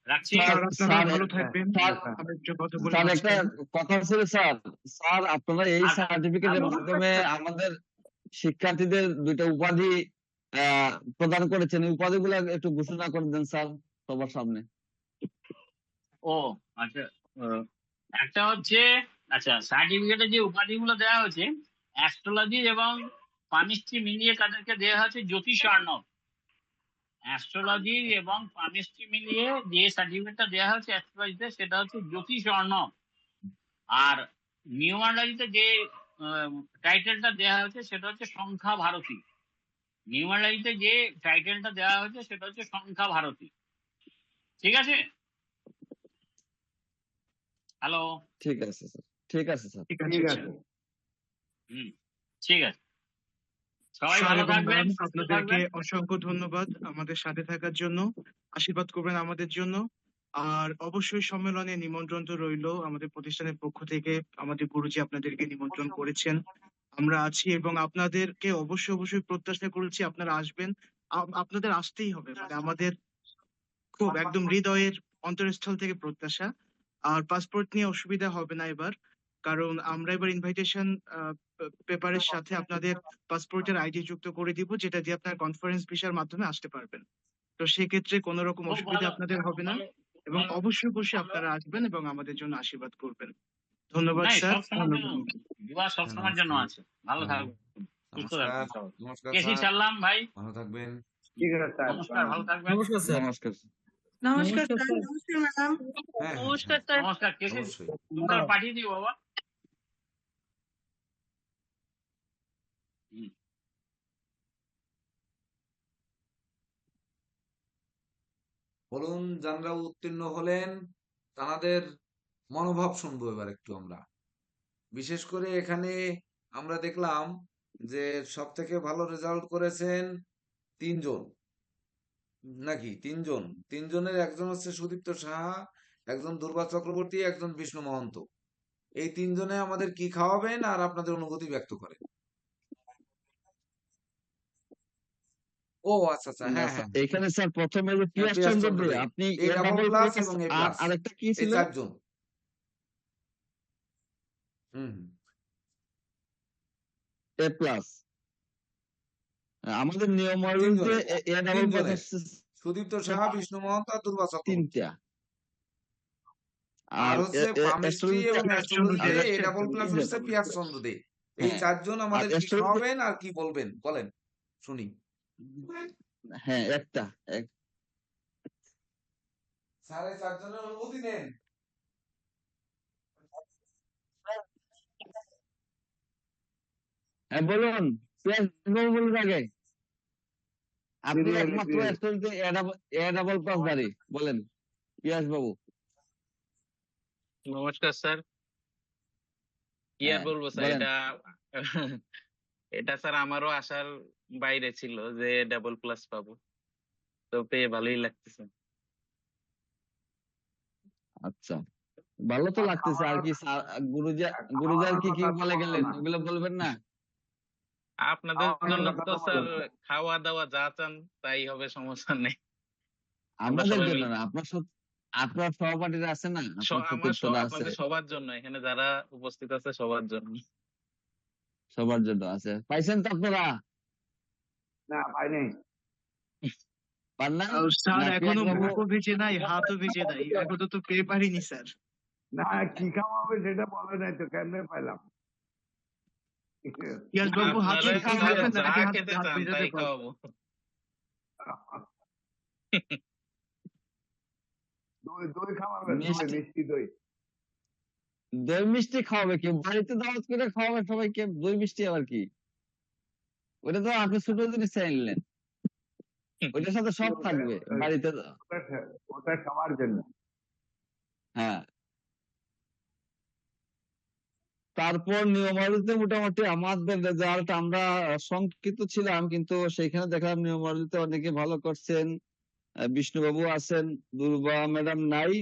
রাখছি। স্যার স্যার আপনারা স্যার ভালো থাকবেন। স্যার আমি একটু কথা বলে স্যার একটা মাঝখানে। কথা ছিল স্যার। স্যার আপনারা এই আর সার্টিফিকেটের মাধ্যমে আমাদের শিক্ষার্থীদের 2টা উপাধি প্রদান করেছেন, এই উপাধিগুলো একটু ঘোষণা করে দেন স্যার সবার সামনে। ও আচ্ছা, একটা হচ্ছে আচ্ছা সার্টিফিকেটে যে উপাধিগুলো দেওয়া হয়েছে অ্যাস্ট্রোলজি এবং পামিস্ট্রি মিলিয়ে তাদেরকে দেওয়া হয়েছে জ্যোতিষ অর্ণব। অ্যাস্ট্রোলজি এবং পামিস্ট্রি মিলিয়ে যে সার্টিফিকেটটা দেওয়া হয়েছে অ্যাস্ট্রোলজিতে সেটা হচ্ছে জ্যোতিষ অর্ণব। আর নিউমারোলজিতে যে টাইটেলটা দেওয়া হয়েছে সেটা হচ্ছে সংখ্যা ভারতী। নিউমারোলজিতে যে টাইটেলটা দেওয়া হয়েছে সেটা হচ্ছে সংখ্যা ভারতী, ঠিক আছে? হ্যালো, ঠিক আছে স্যার, ঠিক আছে স্যার। ঠিক আছে স্যার। হুম, ঠিক আছে, সবাই স্যার ভালো এবং থাকবেন, ম্যাম সুস্থ আপনাদেরকে থাকবেন। অসংখ্য ধন্যবাদ আমাদের সাথে থাকার জন্য। আশীর্বাদ করবেন আমাদের জন্য। আর অবশ্যই সম্মেলনে নিমন্ত্রণ তো রইলো আমাদের প্রতিষ্ঠানের পক্ষ থেকে। আমাদের গুরুজি আপনাদেরকে নিমন্ত্রণ করেছেন, আমরা আছি এবং আপনাদেরকে অবশ্যই অবশ্যই প্রত্যাশা করেছি আপনারা আসবেন। আপনাদের আসতেই হবে, মানে আমাদের খুব একদম হৃদয়ের অন্তরস্থল থেকে প্রত্যাশা। আর পাসপোর্ট নিয়ে অসুবিধা হবে না এবার, কারণ আমরা এবার ইনভাইটেশন পেপারের সাথে আপনাদের পাসপোর্টের আইডি যুক্ত করে দিব, যেটা দিয়ে আপনার কনফারেন্স ভিসার মাধ্যমে আসতে পারবেন। তো সেক্ষেত্রে কোনো রকম খুব অসুবিধা ভালো, আপনাদের হবে না, ভালো, এবং ভালো, অবশ্যই অবশ্যই ভালো। আপনারা আসবেন এবং আমাদের জন্য আশীর্বাদ করবেন। ধন্যবাদ নাই স্যার, সব সময়ের জন্য, ধন্যবাদ। দুয়া সব হ্যাঁ সময়ের জন্য নমস্কার আছে। ভালো হ্যাঁ থাকবেন, সুস্থ নমস্কার থাকবেন সবাই। নমস্কার কেসি স্যার ছাড়লাম ভাই, ভালো থাকবেন। নমস্কার, ভালো থাকবেন। নমস্কার স্যার। নমস্কার। নমস্কার নমস্কার স্যার, স্যার। নমস্কার ম্যাডাম। হ্যাঁ হ্যাঁ নমস্কার হ্যাঁ স্যার। নমস্কার, কেসি অবশ্যই তোমরা পাঠিয়ে দিও বাবা। হুম। বলুন যারা উত্তীর্ণ হলেন তাদের মনোভাব শুনবো এবার একটু আমরা। বিশেষ করে এখানে আমরা দেখলাম যে সব থেকে ভালো রেজাল্ট করেছেন 3 জন, নাকি 3 জন? 3 জনের একজন হচ্ছে সুদীপ্ত সাহা, একজন দুর্বা চক্রবর্তী, একজন বিষ্ণু মহন্ত। এই 3 জনে আমাদের কি খাওয়াবেন আর আপনাদের অনুভূতি ব্যক্ত করেন। ও আচ্ছা আচ্ছা, হ্যাঁ হ্যাঁ, এখানে স্যার প্রথমে যে পিয়াস পিয়াস চন্দ্র চন্দ্র দে, দে, আপনি A A double double plus plus এবং এ আর প্লাস, আরেকটা কি এই ছিল? 4 জন। হুম হুম। এ প্লাস। আমাদের 3 নিয়মাবলীতে জনের, এ 3 ডাবল প্লাস জনের, হচ্ছে সুদীপ্ত সাহা, বিষ্ণু মহন্ত আর দুর্বা চক্রবর্তী। 3টা। আর আর হচ্ছে পামিস্ট্রি অ্যাস্ট্রোলজিতে এবং অ্যাস্ট্রোলজিতে এ আচ্ছা, ডাবল প্লাস 3 হচ্ছে জন। পিয়াস চন্দ্র দে। এই হ্যাঁ, 4 জন আর আমাদের কি অ্যাস্ট্রোলজিতে খাওয়াবেন আর কি বলবেন, বলেন শুনি। হ্যাঁ একটা স্যার এই 4 জনের অনুমতি নেন। হ্যাঁ বলুন, পিয়াস বাবু বলুন আগে। আপনি জিরো একমাত্র জিরো অ্যাস্ট্রোলজিতে এ ডাবল প্লাস দাঁড়ি, বলেন পিয়াস বাবু। নমস্কার স্যার। কি আর হ্যাঁ বলবো স্যার, বলেন। এটা এটা স্যার আমারও আশার বাইরে ছিল যে ডাবল প্লাস পাবো, তো পেয়ে ভালোই লাগতেছে। আচ্ছা, ভালো তো আর লাগতেছে। আর কি গুরুজি আর কি কি বলে গেলেন, ওগুলো বলবেন না? আপনাদের জন্য তো স্যার খাওয়া দাওয়া যা চান তাই হবে, সমস্যা নেই। আমরা আমাদের সবাই জন্য মিলে না, আপনার সহপাঠীরা আছে না, আপনার সতীর্থরা আছে, আপনাদের সবার জন্য, এখানে যারা উপস্থিত আছে সবার জন্য। সবার জন্য আছে। পাইছেন তো আপনারা? না পাই নাই। পান না? স্যার না পিয়াস এখনো বাবু? মুখও ভিজে নাই, হাতও ভিজে নাই, এখনো তো পেয়ে পারিনি স্যার। না কি খাওয়াবে সেটা বলে নাই তো, কেমনে পাইলাম? পিয়াস বাবু হাত আপনারা শুকিয়ে স্যার গেছে যা নাকি খেতে হাত চান ভেজাতে তাই পারবো? খাওয়াবো। দই দই খাওয়াবেন, দই মিষ্টি, মিষ্টি দই। দই মিষ্টি খাওয়াবে কেউ? বাড়িতে দাওয়াত করে খাওয়াবে সবাইকে, দই মিষ্টি আবার কি? ওটা তো আপনি ছোট জিনিস চাইলেন, ওইটার সাথে সব থাকবে বাড়িতে। ওটা খাওয়ার জন্য। হ্যাঁ, তারপর নিয়মাবলীতে মোটামুটি আমাদের রেজাল্ট, আমরা শঙ্কিত ছিলাম, কিন্তু সেখানে দেখলাম নিয়মাবলীতে অনেকে ভালো করছেন। বিষ্ণুবাবু আছেন, দুর্বা ম্যাডাম নাই,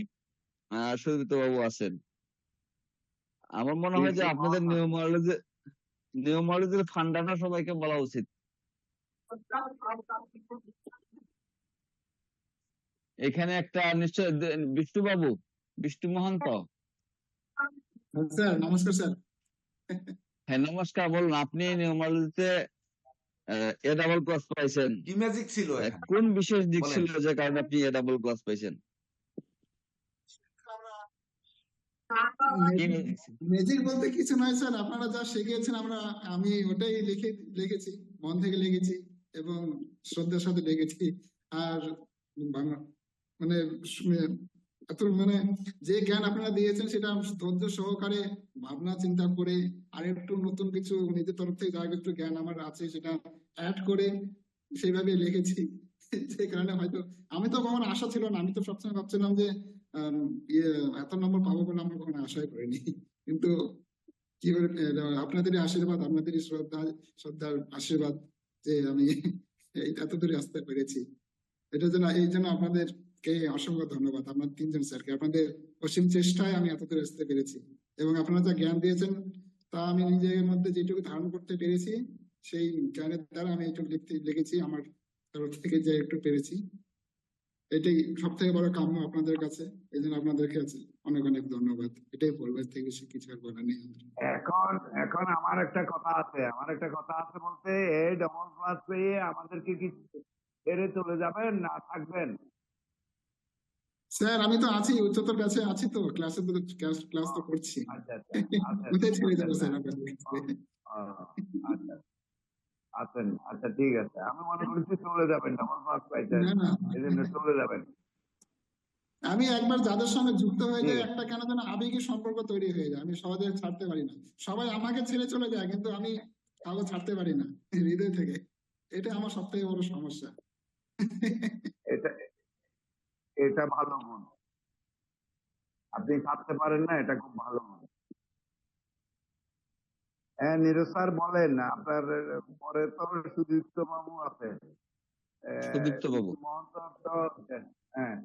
সুদীপ্ত বাবু আছেন। আমার মনে হয় যে আপনাদের নিয়মাবলীতে ফান্ডাটা সবাইকে বলা উচিত। এখানে একটা নিশ্চয় বিষ্ণুবাবু, বিষ্ণু মহন্ত। স্যার নমস্কার স্যার। হ্যাঁ নমস্কার, বলুন। আপনি নিয়মাবলীতে এ ডাবল প্লাস পাইছেন, কি ম্যাজিক ছিল এখানে, কোন বিশেষ দিক বলেন। ছিল যে কারণে আপনি এ ডাবল প্লাস পাইছেন? কি magic ছিল? ম্যাজিক বলতে কিছু নয় স্যার, আপনারা যা শিখিয়েছেন আমি ওটাই লিখেছি, মন থেকে লিখেছি এবং শ্রদ্ধার সাথে লিখেছি। আর বাংলা মানে এত মানে যে জ্ঞান আপনারা দিয়েছেন সেটা ধৈর্য সহকারে ভাবনা চিন্তা করে আর একটু নতুন কিছু নিজের তরফ থেকে যা একটু জ্ঞান আমার আছে সেটা অ্যাড করে সেইভাবে লিখেছি। যে কারণে হয়তো আমি তো কখনো আশা ছিল না, আমি তো সবসময় ভাবছিলাম যে এত নম্বর পাবো বলে আমরা কখনো আশাই করিনি। কিন্তু কি করে আপনাদের আশীর্বাদ, আপনাদের শ্রদ্ধার আশীর্বাদ যে আমি এত দূরে আসতে পেরেছি, এটার জন্য আপনাদেরকে অসংখ্য ধন্যবাদ। আপনার 3 জন স্যারকে, আপনাদের অসীম চেষ্টায় আমি এত দূরে আসতে পেরেছি এবং আপনারা যা জ্ঞান দিয়েছেন তা আমি নিজের মধ্যে যেটুকু ধারণ করতে পেরেছি সেই জ্ঞানের দ্বারা আমি একটু লিখেছি আমার তরফ থেকে যে একটু পেরেছি। এটাই সব থেকে বড় কাম্য আপনাদের কাছে, এই জন্য আপনাদের কাছে অনেক অনেক ধন্যবাদ। এটাই বলবার থেকে বেশি কিছু আর বলার নেই আমার। এখন এখন আমার একটা কথা আছে বলতে, এই ডবল প্লাস পেয়ে আমাদেরকে কি ছেড়ে চলে যাবেন না থাকবেন? স্যার আমি তো আছি, উচ্চতর কাছে আছি, তো ক্লাসে তো ক্লাস তো করছি। আচ্ছা কোথায় ছেড়ে যাবো স্যার আপনাদের কাছে? আচ্ছা আছেন, আচ্ছা ঠিক আছে। আমি মনে করছি চলে যাবেন, ডবল প্লাস পাইছেন না না, এই জন্য চলে যাবেন। আমি একবার যাদের সঙ্গে যুক্ত হয়ে যাই একটা কেন যেন আবেগী সম্পর্ক তৈরি হয়ে যায়, আমি সহজে ছাড়তে পারি না। সবাই আমাকে ছেড়ে চলে যায় কিন্তু আমি কাউকে ছাড়তে পারি না হৃদয় থেকে। এটা আমার সব থেকে বড় সমস্যা। এটা এটা ভালো গুণ, আপনি ছাড়তে পারেন না, এটা খুব ভালো গুণ। হ্যাঁ, নীরজ স্যার বলেন, আপনার পরে তো সুদীপ্ত বাবু আছে। সুদীপ্ত বাবু, মহন্ত তো, হ্যাঁ,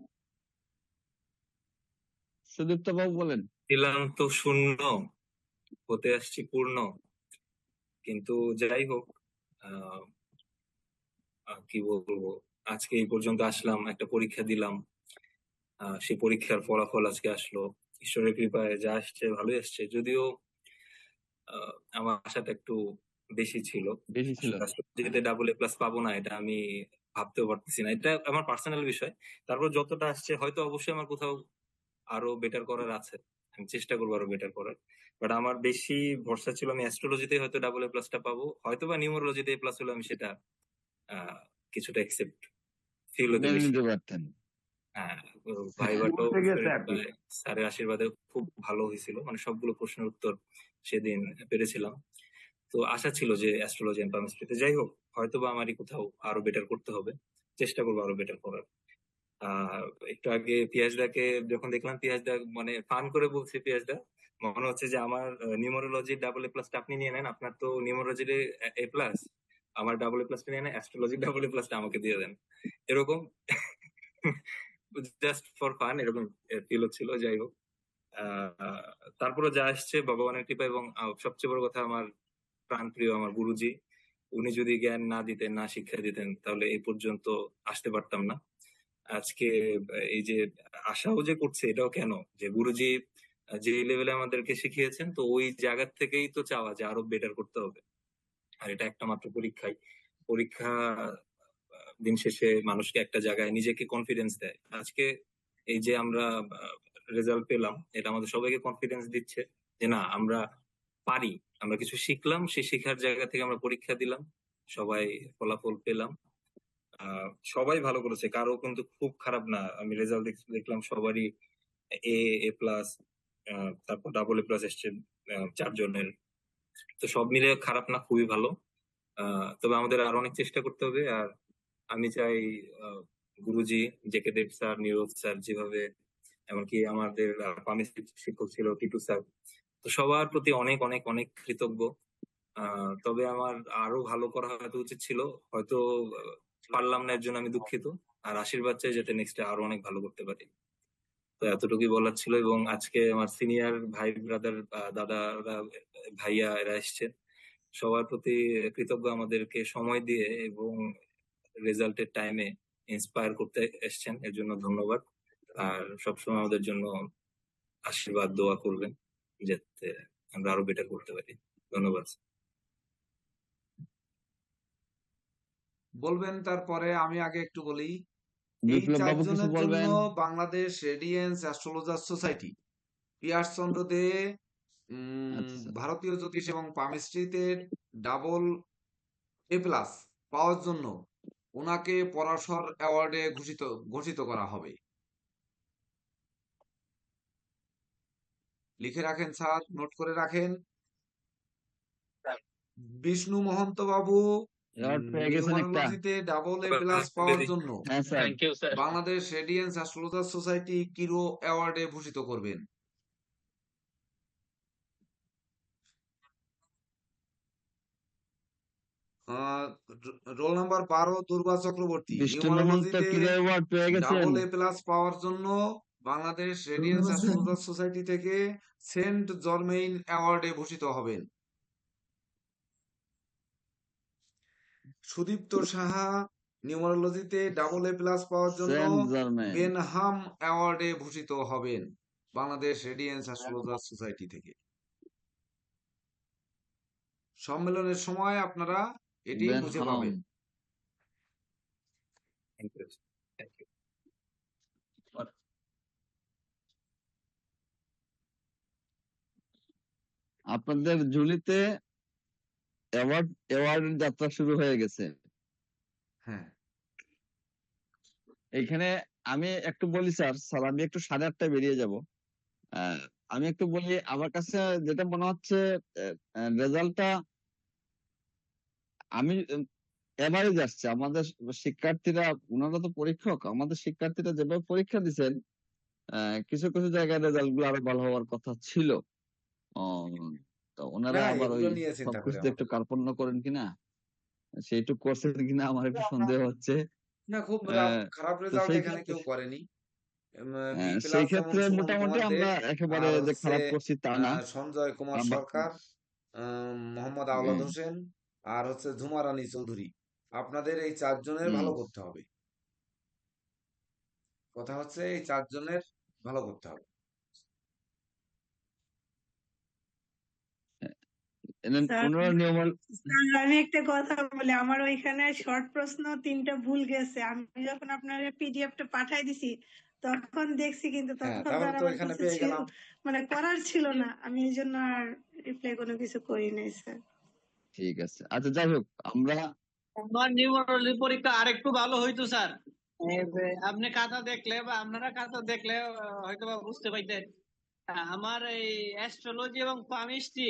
সুদীপ্ত বাবু বলেন। ছিলাম তো শূন্য, হতে আসছি পূর্ণ। কিন্তু যাই হোক, আহ কি বলবো, আজকে এই পর্যন্ত আসলাম, একটা পরীক্ষা দিলাম, সেই পরীক্ষার ফলাফল আজকে আসলো। ঈশ্বরের কৃপায় যা আসছে ভালোই আসছে, যদিও আমার আশাটা একটু বেশি ছিল। বেশি ছিল। যেতে ডাবল এ প্লাস পাবো না এটা আমি ভাবতেও পারতেছি না, এটা আমার পার্সোনাল বিষয়। তারপর যতটা আসছে হয়তো অবশ্যই আমার কোথাও আরো বেটার করার আছে, আমি চেষ্টা করবো আরো বেটার করার। বাট আমার বেশি ভরসা ছিল আমি অ্যাস্ট্রোলজিতে হয়তো ডাবল এ প্লাসটা পাবো, হয়তো বা নিউমারোলজিতে এ প্লাস হলে আমি সেটা কিছুটা একসেপ্ট ফিল হতে মেনে বেশি। নিতে পারতেন। হ্যাঁ, ভাইবাটাও উঠে গেছে আর কি। স্যারের আশীর্বাদে খুব ভালো হয়েছিল, মানে সবগুলো প্রশ্নের উত্তর সেদিন পেরেছিলাম। তো আশা ছিল যে অ্যাস্ট্রোলজি এন্ড পামিস্ট্রিতে, যাই হোক হয়তো বা আমারই কোথাও আরো বেটার করতে হবে, চেষ্টা করবো আরো বেটার করার। একটু আগে পিয়াজদাকে যখন দেখলাম, পিয়াজদা মানে ফান করে বলছে, পিয়াজদা মনে হচ্ছে যে আমার নিউমারোলজি ডাবল এ প্লাসটা আপনি নিয়ে নেন, আপনার তো নিউমারোলজির এ প্লাস, আমার ডাবল এ প্লাসটা নিয়ে নেন, অ্যাস্ট্রোলজি ডাবল এ প্লাসটা আমাকে দিয়ে দেন, এরকম জাস্ট ফর ফান এরকম ফিল হচ্ছিল। যাই হোক, তারপরে যা আসছে ভগবানের কৃপা, এবং সবচেয়ে বড় কথা আমার প্রাণপ্রিয় আমার গুরুজি, উনি যদি জ্ঞান না দিতেন, না শিক্ষা দিতেন, তাহলে এই পর্যন্ত আসতে পারতাম না। আজকে এই যে আশাও যে করছে, এটাও কেন, যে গুরুজি যে লেভেলে আমাদেরকে শিখিয়েছেন, তো ওই জায়গা থেকেই তো চাওয়া যে আরো বেটার করতে হবে। আর এটা একটা মাত্র পরীক্ষা দিন শেষে মানুষকে একটা জায়গায় নিজেকে কনফিডেন্স দেয়। আজকে এই যে আমরা রেজাল্ট পেলাম, এটা আমাদের সবাইকে কনফিডেন্স দিচ্ছে যে না, আমরা পারি, আমরা কিছু শিখলাম, সেই শিখার জায়গা থেকে আমরা পরীক্ষা দিলাম, সবাই ফলাফল পেলাম। সবাই ভালো করেছে, কারো কিন্তু খুব খারাপ না, আমি রেজাল্ট দেখলাম সবারই এ প্লাস, তারপর ডাবল এ প্লাস এসছে 4 জনের। তো সব মিলে খারাপ না, খুবই ভালো। তবে আমাদের আরো অনেক চেষ্টা করতে হবে। আর আমি চাই গুরুজি, জেকে দেব স্যার, নীরজ স্যার, যেভাবে, এমনকি আমাদের পামিস্ট্রি শিক্ষক ছিল টিটু স্যার, তো সবার প্রতি অনেক অনেক অনেক কৃতজ্ঞ। তবে আমার আরো ভালো করা হয়তো উচিত ছিল, হয়তো পারলাম না, এর জন্য আমি দুঃখিত। আর আশীর্বাদ চাই যাতে নেক্সটে আরো অনেক ভালো করতে পারি। তো এতটুকুই বলার ছিল। এবং আজকে আমার সিনিয়র ভাই ব্রাদার, দাদারা, ভাইয়া এরা এসছেন, সবার প্রতি কৃতজ্ঞ, আমাদেরকে সময় দিয়ে এবং রেজাল্টের টাইমে ইন্সপায়ার করতে এসছেন, এর জন্য ধন্যবাদ। আর সবসময় আমাদের জন্য আশীর্বাদ দোয়া করবেন যাতে আমরা আরো বেটার করতে পারি। ধন্যবাদ। বলবেন তারপরে? আমি আগে একটু বলি। এই বিপ্লব বাবু কিছু চারজনের জন্য বলবেন? বাংলাদেশ রেডিয়েন্স অ্যাস্ট্রোলজার সোসাইটি, পিয়ার্স চন্দ্র দে, আচ্ছা, ভারতীয় জ্যোতিষ এবং পামিস্ট্রিতে ডাবল এ প্লাস পাওয়ার জন্য ওনাকে পরাশর অ্যাওয়ার্ডে ঘোষিত করা হবে। লিখে রাখেন স্যার, নোট করে রাখেন। বিষ্ণু মহন্ত বাবু অ্যাওয়ার্ড পেয়ে গেছেন একটা। নিউমারোলজিতে ডাবল এ প্লাস পাওয়ার জন্য হ্যাঁ sir, thank you sir. Bangladesh radiance astrologer society Cheiro অ্যাওয়ার্ডে ভূষিত করবেন। রোল নাম্বার 12 দুর্বা চক্রবর্তী, বিষ্ণু মহন্ত নিউমারোলজিতে কিরো অ্যাওয়ার্ড পেয়ে গেছেন। ডাবল এ প্লাস পাওয়ার জন্য বাংলাদেশ রেডিয়েন্স ধন্যবাদ স্যার। অ্যাস্ট্রোলজার সোসাইটি থেকে সেন্ট জর্মেইন অ্যাওয়ার্ডে ভূষিত হবেন। সুদীপ্ত সাহা নিউমারোলজিতে ডাবল এ প্লাস পাওয়ার জন্য সেন্ট জার্মেন। বেনহাম অ্যাওয়ার্ডে ভূষিত হবেন বাংলাদেশ রেডিয়েন্স অ্যাস্ট্রোলজার সোসাইটি থেকে। সম্মেলনের সময় আপনারা এটি বুঝে বেনহাম। পাবেন। Thank you. আপনাদের ঝুলিতে অ্যাওয়ার্ডের যাত্রা শুরু হয়ে গেছে। হ্যাঁ, এইখানে আমি একটু বলি স্যার, আমি একটু 8:30টায় বেরিয়ে যাব। আমি একটু বলি, আমার কাছে যেটা মনে হচ্ছে রেজাল্টটা আমি এভারেজ আসছে। আমাদের শিক্ষার্থীরা, ওনারা তো পরীক্ষক, আমাদের শিক্ষার্থীরা যেভাবে পরীক্ষা দিচ্ছেন, কিছু কিছু জায়গায় রেজাল্ট গুলো আরো ভালো হওয়ার কথা ছিল। তো ওনারা না আবার ওই এগুলো নিয়ে চিন্তা করে সবকিছুতে আমার একটু কার্পণ্য করেন কিনা, সেইটুকু করছেন কিনা আমার একটু সন্দেহ হচ্ছে। না, খুব খারাপ তো রেজাল্ট সেই এখানে ক্ষেত্রে কেউ করেনি। বি সেই প্লাস যেমন ক্ষেত্রে সুমন মোটামুটি কুমার দে, আমরা একেবারে আর যে হচ্ছে খারাপ করছি তা না। সঞ্জয় কুমার বা- সরকার, মোহাম্মদ আওলাদ হোসেন, আর হচ্ছে ঝুমা রানী চৌধুরী, আপনাদের এই 4 জনের হুম। ভালো করতে হবে। কথা হচ্ছে এই 4 জনের ভালো করতে হবে। স্যার ওনারা নিয়ম স্যার, আমি একটা কথা বলি, আমার ওইখানে শর্ট প্রশ্ন 3টা ভুল গেছে। আমি যখন আপনার পিডিএফটা পাঠাই দিছি তখন দেখছি, কিন্তু হ্যাঁ, তখন তাহলে আর তো আমার এখানে কিছু পেয়ে ছিল, গেলাম। মানে করার ছিল না, আমি এই জন্য আর রিপ্লাই কোনো কিছু করি নাই স্যার। ঠিক আছে, আচ্ছা যাই হোক আমরা আমার নিউমারোলজি পরীক্ষা আরেকটু ভালো হইতো স্যার। আপনি খাতা দেখলে বা আপনারা খাতা দেখলে হয়তো বা বুঝতে পাইতেন। আমার এই অ্যাস্ট্রোলজি এবং পামিস্ট্রি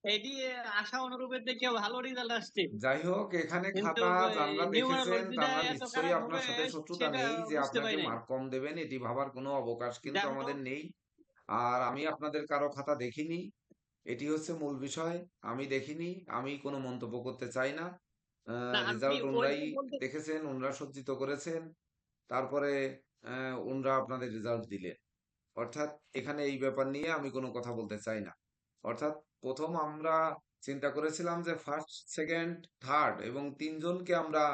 এটি আশা অনুরূপের থেকে ভালো রেজাল্ট আসছে, যাই হোক, এখানে কিন্তু খাতা যারা দেখেছেন নিউমারোলজিটা তারা এত নিশ্চয়ই খারাপ আপনার হবে সাথে শত্রুতা সেটা নেই যে বুঝতে আপনাকে পারি নাই। মার্ক কম দেবেন, এটি ভাবার কোনো অবকাশ কিন্তু যার আমাদের নেই। আর আমি আপনাদের কারো খাতা দেখিনি, এটি হচ্ছে মূল বিষয়। আমি দেখিনি, আমি কোনো মন্তব্য করতে চাই না। না, আমি রেজাল্ট ওনরাই ওইটা বলতে দেখেছেন, ওনরা সজ্জিত করেছেন, তারপরে ওনরা আপনাদের রেজাল্ট দিলেন। অর্থাৎ এখানে এই ব্যাপার নিয়ে আমি কোনো কথা বলতে চাই না। অর্থাৎ প্রথম আমরা চিন্তা করেছিলাম যে ফার্স্ট, সেকেন্ড, থার্ড এবং 3 জনকে আমরা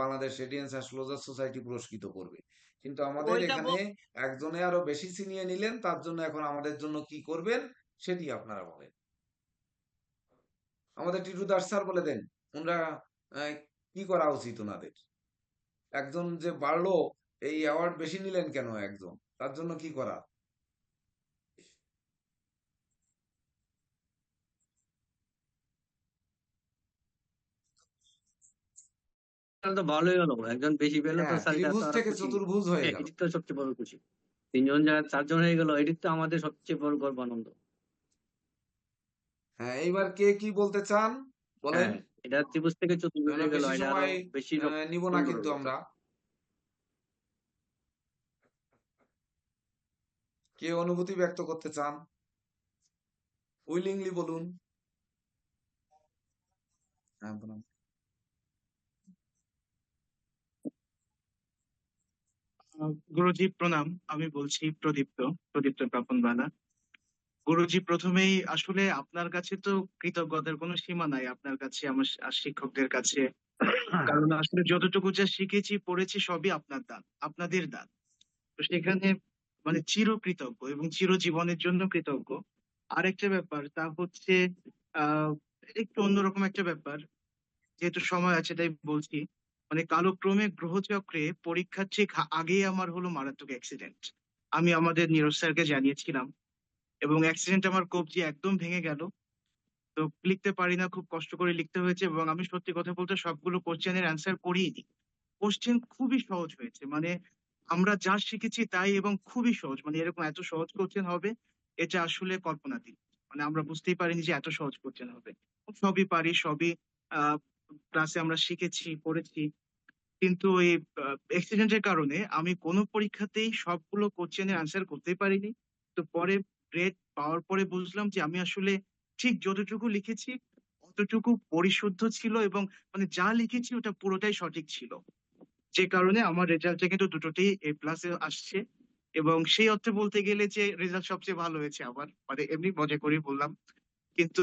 বাংলাদেশ রেডিয়েন্স অ্যাস্ট্রোলজার সোসাইটি পুরস্কৃত করবে। কিন্তু আমাদের ওইটা এখানে একজনে আরো বেশি ছিনিয়ে নিলেন, তার জন্য এখন আমাদের জন্য কি করবেন সেটি আপনারা বলেন। আমাদের টিটু দাস স্যার বলে দেন, ওনারা আহ, কি করা উচিত ওনাদের। একজন যে বাড়লো, এই অ্যাওয়ার্ড বেশি নিলেন কেন একজন, তার জন্য কি করা? তো ভালোই হলো, একজন বেশি পেলে তো হ্যাঁ, স্যার এটা তো ত্রিভুজ আরো থেকে খুশি। চতুর্ভুজ হয়ে গেল। এটি তো সবচেয়ে বড় খুশি। 3 জন জায়গায় 4 জন হয়ে গেল, এটি তো আমাদের সবচেয়ে বড় গর্ব আনন্দ। হ্যাঁ, এইবার কে কি বলতে চান বলেন। হ্যাঁ, এটা ত্রিভুজ থেকে চতুর্ভুজ কেন হয়ে গেল, বেশি এটা আরো সময় বেশি নিব না সুন্দর কিন্তু হলো। আমরা। কে অনুভূতি ব্যক্ত করতে চান উইলিংলি বলুন। হ্যাঁ, বলুন। গুরুজি প্রণাম, আমি বলছি প্রদীপ্ত প্রাপনবালা। গুরুজি, প্রথমেই আসলে আপনার কাছে তো কৃতজ্ঞতার কোনো সীমা নাই, আপনার কাছে, আমার শিক্ষকদের কাছে। কারণ আসলে যতটুকু যা শিখেছি পড়েছি সবই আপনার দান, আপনাদের দান। তো সেখানে মানে চিরকৃতজ্ঞ এবং চিরজীবনের জন্য কৃতজ্ঞ। আরেকটা ব্যাপার তা হচ্ছে আহ একটু অন্যরকম একটা ব্যাপার, যেহেতু সময় আছে তাই বলছি। মানে কালক্রমে গ্রহচক্রে পরীক্ষার ঠিক আগেই আমার হলো মারাত্মক অ্যাক্সিডেন্ট। আমি আমাদের নীরজ স্যারকে জানিয়েছিলাম, এবং অ্যাক্সিডেন্ট আমার কবজি একদম ভেঙে গেল। তো লিখতে পারি না, খুব কষ্ট করে লিখতে হয়েছে, এবং আমি সত্যি কথা বলতে সবগুলো কোশ্চেনের অ্যান্সার করিনি। কোশ্চেন খুবই সহজ হয়েছে, মানে আমরা যা শিখেছি তাই, এবং খুবই সহজ, মানে এরকম এত সহজ কোশ্চেন হবে এটা আসলে কল্পনাতীত। মানে আমরা বুঝতেই পারিনি যে এত সহজ কোশ্চেন হবে। সবই পারি, সবই ক্লাসে আমরা শিখেছি, পড়েছি। কিন্তু ওই অ্যাক্সিডেন্টের কারণে আমি কোনো পরীক্ষাতেই সবগুলো কোশ্চেনের আনসার করতেই পারিনি। তো পরে গ্রেড পাওয়ার পরে বুঝলাম যে আমি আসলে ঠিক যতটুকু লিখেছি অতটুকু পরিশুদ্ধ ছিল, এবং মানে যা লিখেছি ওটা পুরোটাই সঠিক ছিল। যে কারণে আমার রেজাল্টে কিন্তু দুটোতেই A+ আসছে। এবং সেই অর্থে বলতে গেলে যে রেজাল্ট সবচেয়ে ভালো হয়েছে আমার, মানে এমনি মজা করে বললাম। কিন্তু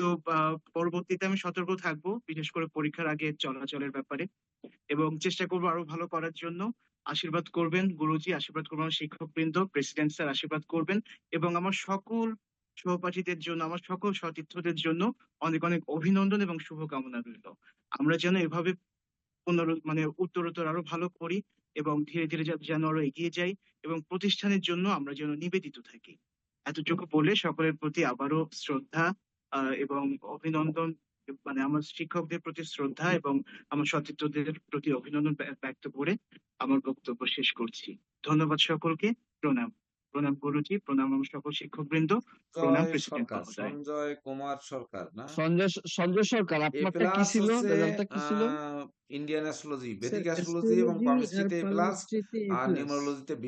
পরবর্তীতে আমি সতর্ক থাকবো, বিশেষ করে পরীক্ষার আগে চলাচলের ব্যাপারে, এবং চেষ্টা করবো আরো ভালো করার জন্য। আশীর্বাদ করবেন গুরুজি, আশীর্বাদ করবেন আমার শিক্ষকবৃন্দ, প্রেসিডেন্ট স্যার আশীর্বাদ করবেন, এবং আমার সকল সহপাঠীদের জন্য, আমার সকল সতীর্থদের জন্য অনেক অনেক অভিনন্দন এবং শুভকামনা রইল। আমরা যেন এভাবে মানে উত্তরোত্তর আরো ভালো করি, এবং ধীরে ধীরে যেন আরো এগিয়ে যাই, এবং প্রতিষ্ঠানের জন্য আমরা যেন নিবেদিত থাকি। এতটুকু বলে সকলের প্রতি আবারও শ্রদ্ধা এবং অভিনন্দন, মানে আমার শিক্ষকদের প্রতি শ্রদ্ধা এবং আমার সতীর্থদের প্রতি অভিনন্দন ব্যক্ত করে আমার বক্তব্য শেষ করছি। ধন্যবাদ সকলকে। প্রণাম। প্রণাম গুরুজি, প্রণাম আমার সকল শিক্ষকবৃন্দ, প্রণাম সঞ্জয় প্রেসিডেন্ট সরকার, মহোদয়। সঞ্জয় কুমার সরকার না? সঞ্জয় সরকার, এ আপনারটা কি প্লাস ছিল, হচ্ছে রেজাল্টটা কি ছিল? Indian astrology, sir Vedic astrology এবং অ্যাস্ট্রোলজি আর পামিস্ট্রিতে A+, পামিস্ট্রিতে আর A+। নিউমারোলজিতে B+।